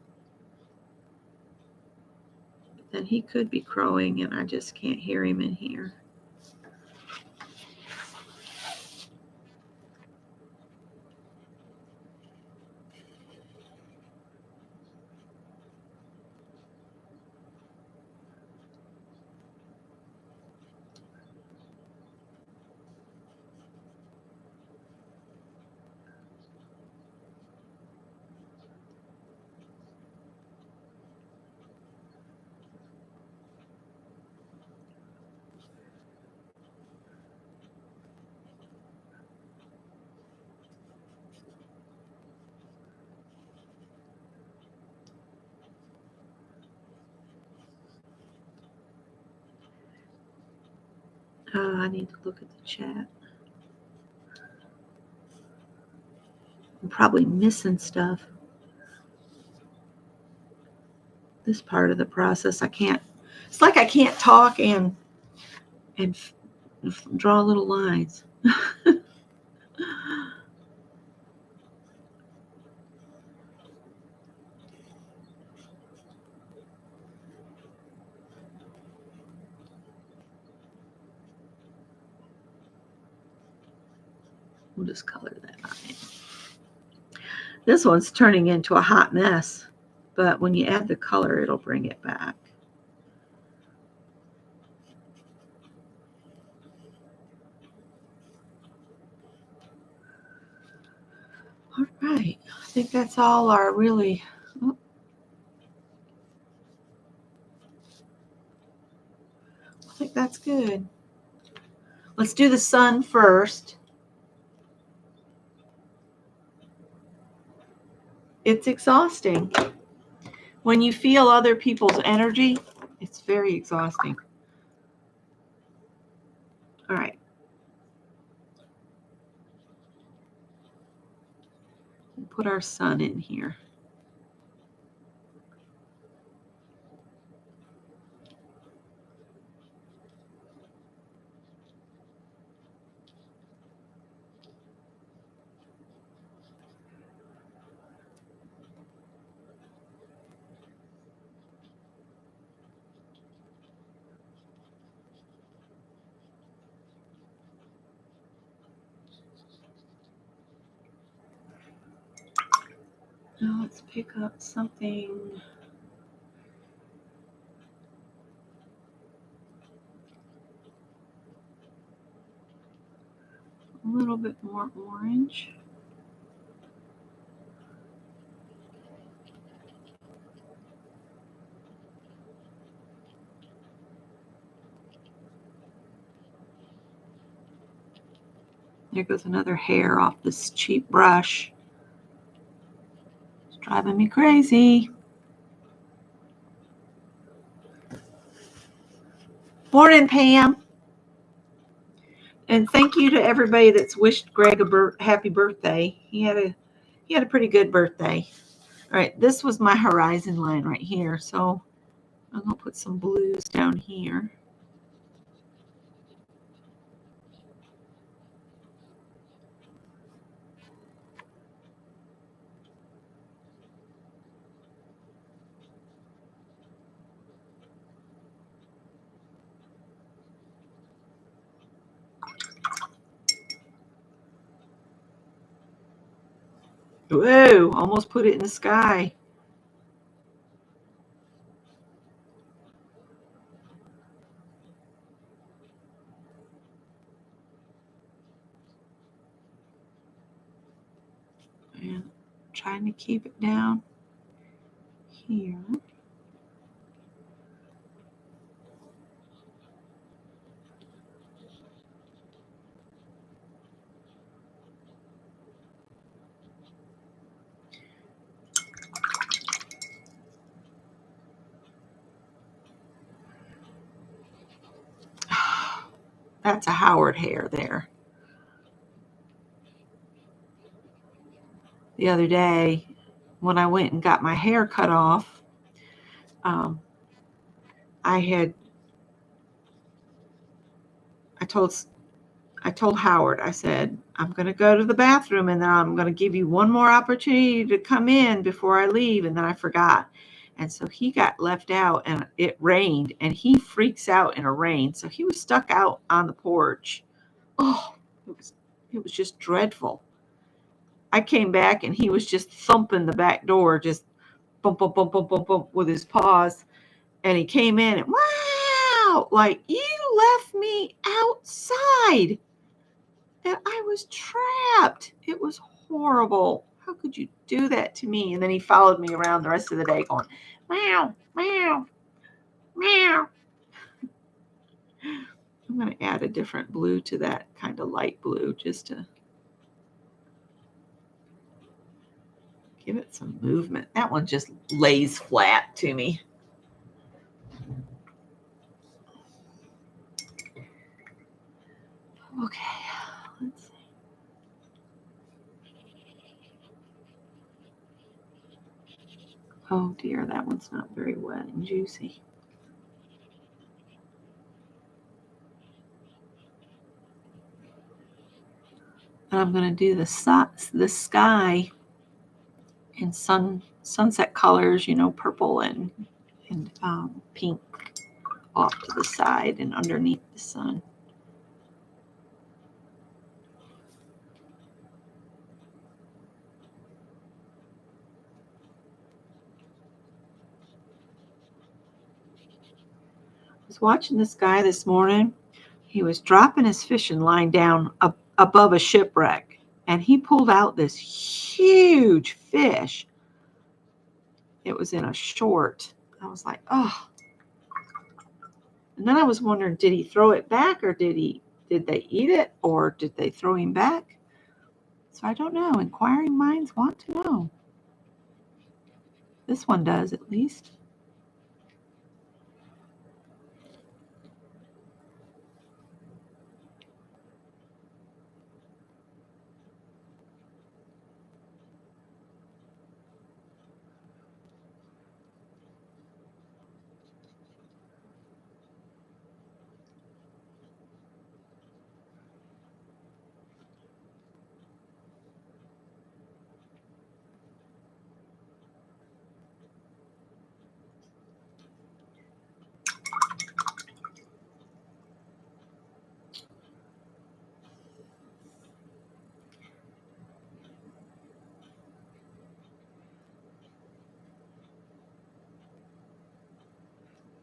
But then he could be crowing and I just can't hear him in here. Oh, I need to look at the chat. I'm probably missing stuff. this part of the process. It's like I can't talk and draw little lines. We'll just color that on. This one's turning into a hot mess, but when you add the color, it'll bring it back. All right, I think that's all our really. Oh. I think that's good. Let's do the sun first. It's exhausting. When you feel other people's energy, it's very exhausting. All right. We'll put our sun in here. Now let's pick up something. A little bit more orange. There goes another hair off this cheap brush. It's driving me crazy. Morning, Pam. And thank you to everybody that's wished Greg a happy birthday. He had a pretty good birthday. All right, this was my horizon line right here. So I'm going to put some blues down here. Whoa, almost put it in the sky. And trying to keep it down here. That's a Howard hair there. The other day, when I went and got my hair cut off, I told Howard, I said, I'm going to go to the bathroom and then I'm going to give you one more opportunity to come in before I leave. And then I forgot. And so he got left out and it rained and he freaks out in a rain. So he was stuck out on the porch. Oh, it was just dreadful. I came back and he was just thumping the back door, just bump, bump, bump, bump, bump, bump with his paws. And he came in and wow, like you left me outside. And I was trapped. It was horrible. How could you do that to me? And then he followed me around the rest of the day going, meow, meow, meow. I'm going to add a different blue to that kind of light blue just to give it some movement. That one just lays flat to me. Okay, let's see. Oh dear, that one's not very wet and juicy. And I'm going to do the sky in sunset colors, purple and pink off to the side and underneath the sun. I was watching this guy this morning. He was dropping his fishing line down above a shipwreck, and he pulled out this huge fish. It was in a short. I was like, oh. And then I was wondering, did he throw it back, or did they eat it, or did they throw him back? So I don't know. Inquiring minds want to know. This one does, at least.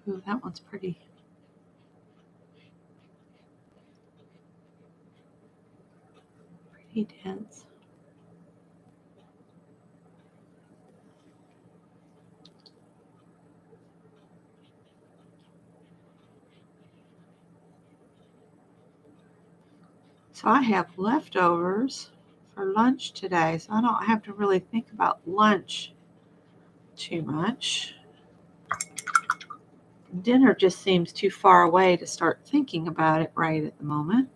Ooh, that one's pretty. Pretty dense. So I have leftovers for lunch today, so I don't have to really think about lunch too much. Dinner just seems too far away to start thinking about it right at the moment.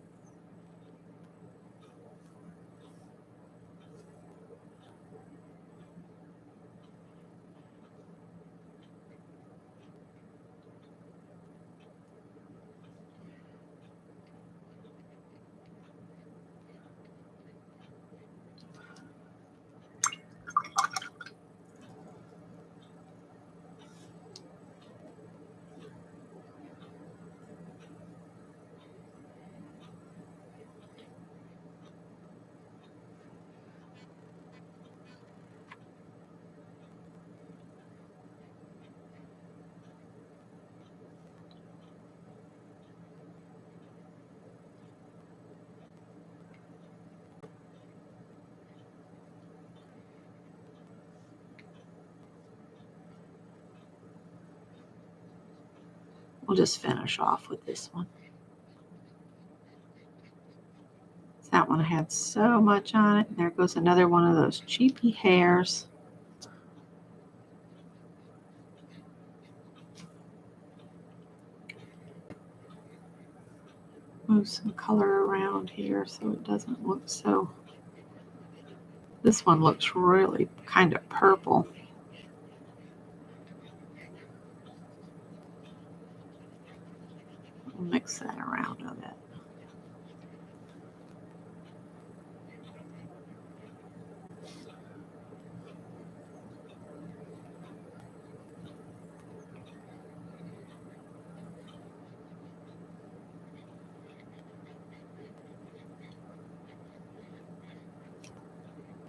We'll just finish off with this one. That one had so much on it. There goes another one of those cheapy hairs. Move some color around here so it doesn't look so. This one looks really kind of purple. We'll mix that around a bit.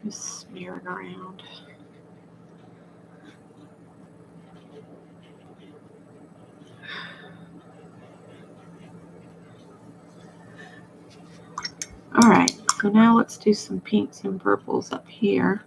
Just smear it around. All right, so now let's do some pinks and purples up here.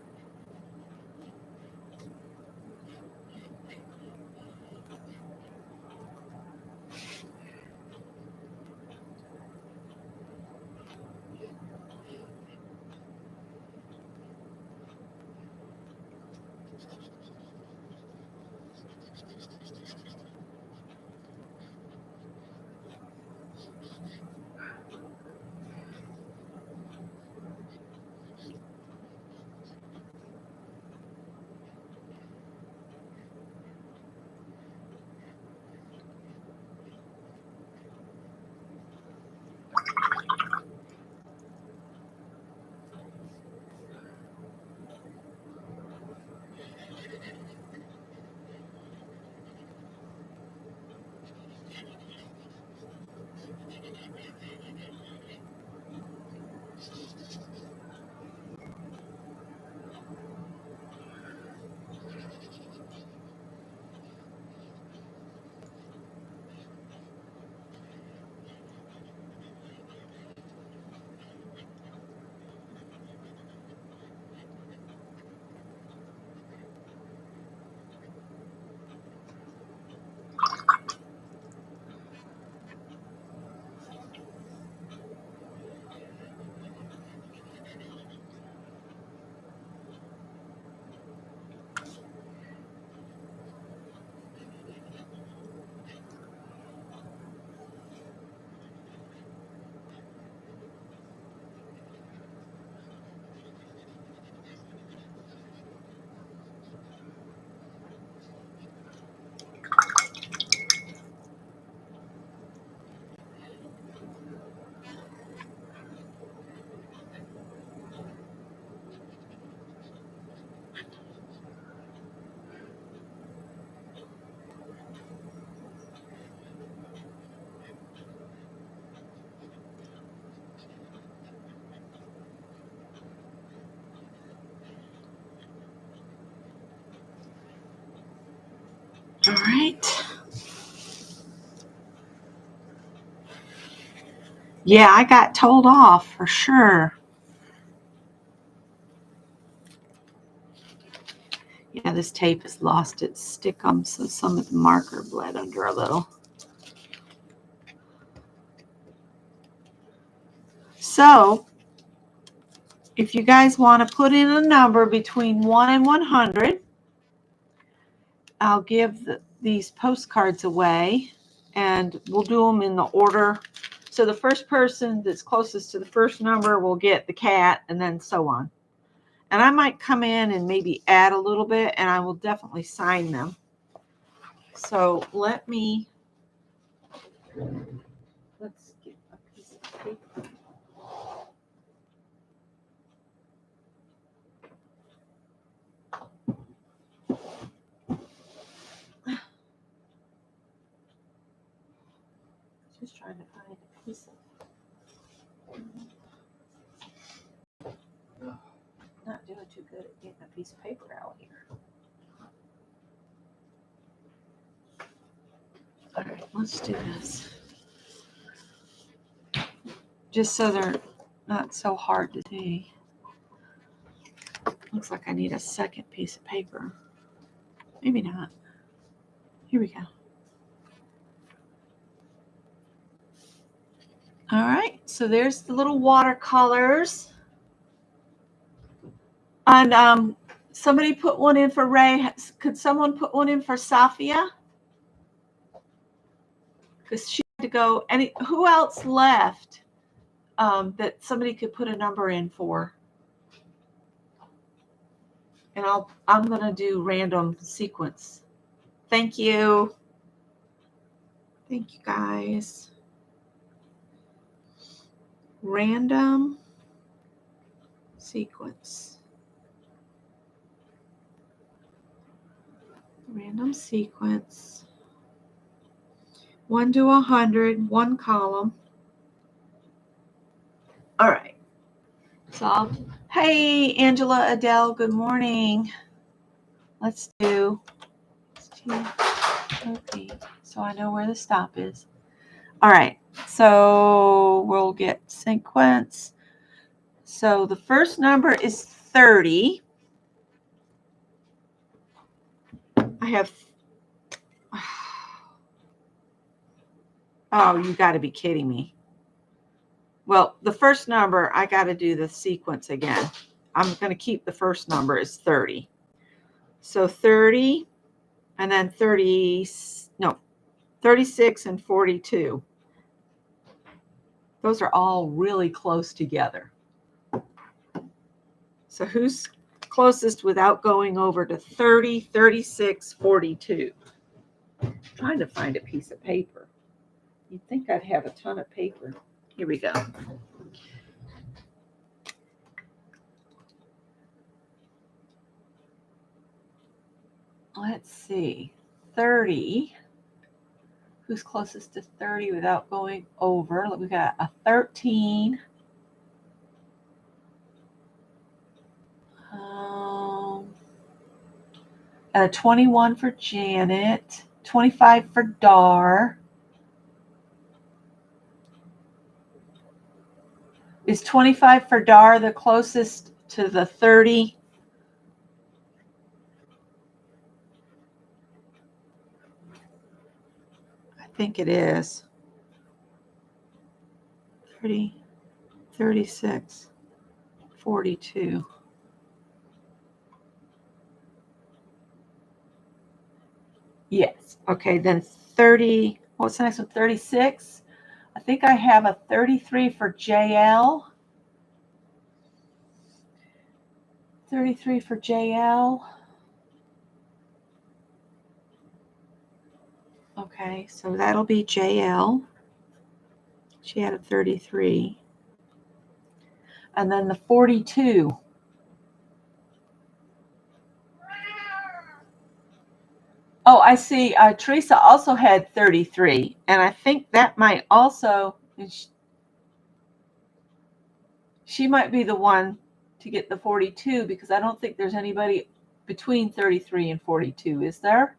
Yeah, I got told off for sure. Yeah, this tape has lost its stick-em, so some of the marker bled under a little. So, if you guys want to put in a number between 1 and 100, I'll give these postcards away, and we'll do them in the order. So the first person that's closest to the first number will get the cat, and then so on. And I might come in and maybe add a little bit, and I will definitely sign them. So let's get a piece of paper. Just trying to find a piece of. Not doing too good at getting a piece of paper out here. All right, let's do this. Just so they're not so hard to see. Looks like I need a second piece of paper. Maybe not. Here we go. All right, so there's the little watercolors. And somebody put one in for Ray. Could someone put one in for Safia? Because she had to go. Who else left that somebody could put a number in for? And I'm gonna do random sequence. Thank you. Thank you guys. Random sequence. Random sequence. 1 to 100, one column. All right. So, hey, Angela, Adele, good morning. Let's do, okay, so I know where the stop is. All right, so we'll get sequence. So the first number is 30. I have, oh, you got to be kidding me. Well, the first number, I got to do the sequence again. I'm going to keep the first number as 30. So 30, and then 36 and 42. Those are all really close together. So who's closest without going over to 30, 36, 42? I'm trying to find a piece of paper. You'd think I'd have a ton of paper. Here we go. Let's see. 30. Who's closest to 30 without going over? We got a 13. And a 21 for Janet. 25 for Dar. Is 25 for Dar the closest to the 30? I think it is. 30, 36, 42. Yes. Okay, then 30. What's the next one? 36. I think I have a 33 for JL. 33 for JL. Okay, so that'll be JL. She had a 33. And then the 42. Oh, I see. Teresa also had 33. And I think that might also, she might be the one to get the 42 because I don't think there's anybody between 33 and 42, is there?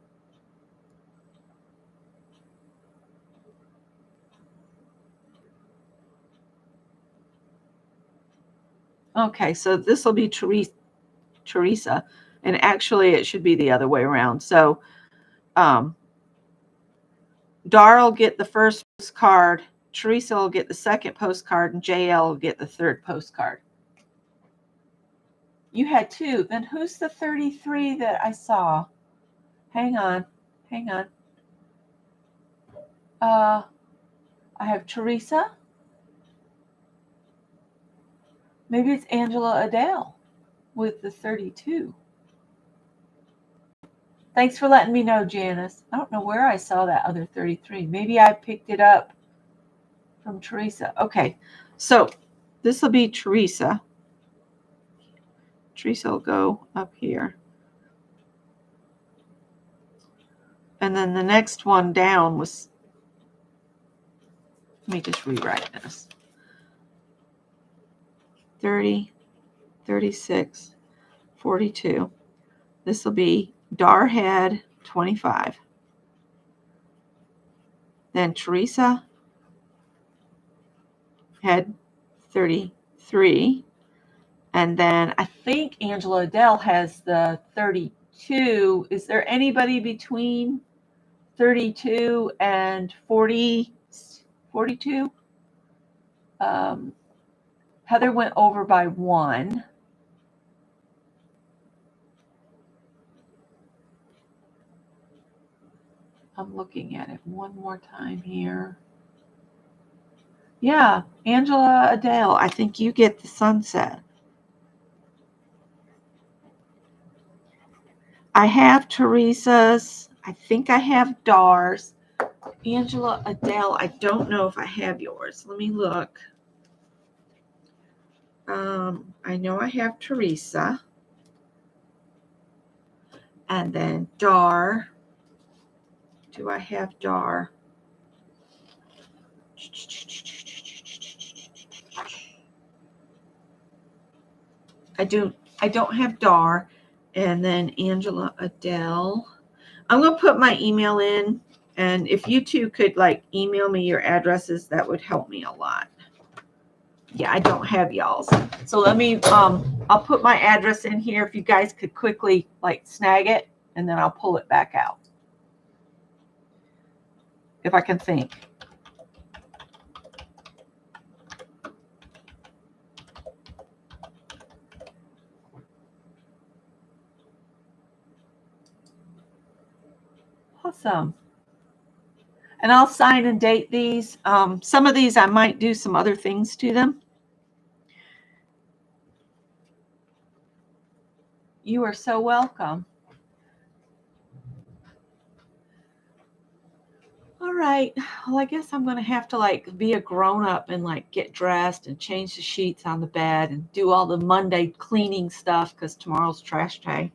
Okay, so this will be Teresa, and actually it should be the other way around. So Dar will get the first postcard, Teresa will get the second postcard, and JL will get the third postcard. You had two. Then who's the 33 that I saw? Hang on. I have Teresa. Maybe it's Angela Adele with the 32. Thanks for letting me know, Janice. I don't know where I saw that other 33. Maybe I picked it up from Teresa. Okay, so this will be Teresa. Teresa will go up here. And then the next one down was, let me just rewrite this. 30, 36, 42. This will be Dar had 25. Then Teresa had 33. And then I think Angela Adele has the 32. Is there anybody between 32 and 42? Heather went over by 1. I'm looking at it one more time here. Yeah, Angela Adele, I think you get the sunset. I have Teresa's. I think I have Dar's. Angela Adele, I don't know if I have yours. Let me look. I know I have Teresa. And then Dar. Do I have Dar? I don't have Dar. And then Angela Adele. I'm going to put my email in. And if you two could like email me your addresses, that would help me a lot. Yeah, I don't have y'all's. So let me, I'll put my address in here if you guys could quickly like snag it, and then I'll pull it back out. If I can think. Awesome. And I'll sign and date these. Some of these I might do some other things to them. You are so welcome. All right. Well, I guess I'm going to have to like be a grown up and like get dressed and change the sheets on the bed and do all the Monday cleaning stuff because tomorrow's trash day.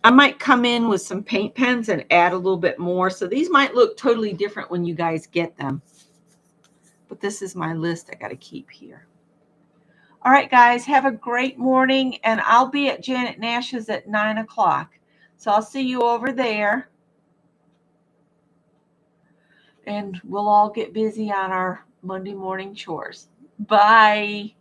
I might come in with some paint pens and add a little bit more. So these might look totally different when you guys get them. But this is my list I got to keep here. All right, guys, have a great morning. And I'll be at Janet Nash's at 9 o'clock. So I'll see you over there. And we'll all get busy on our Monday morning chores. Bye.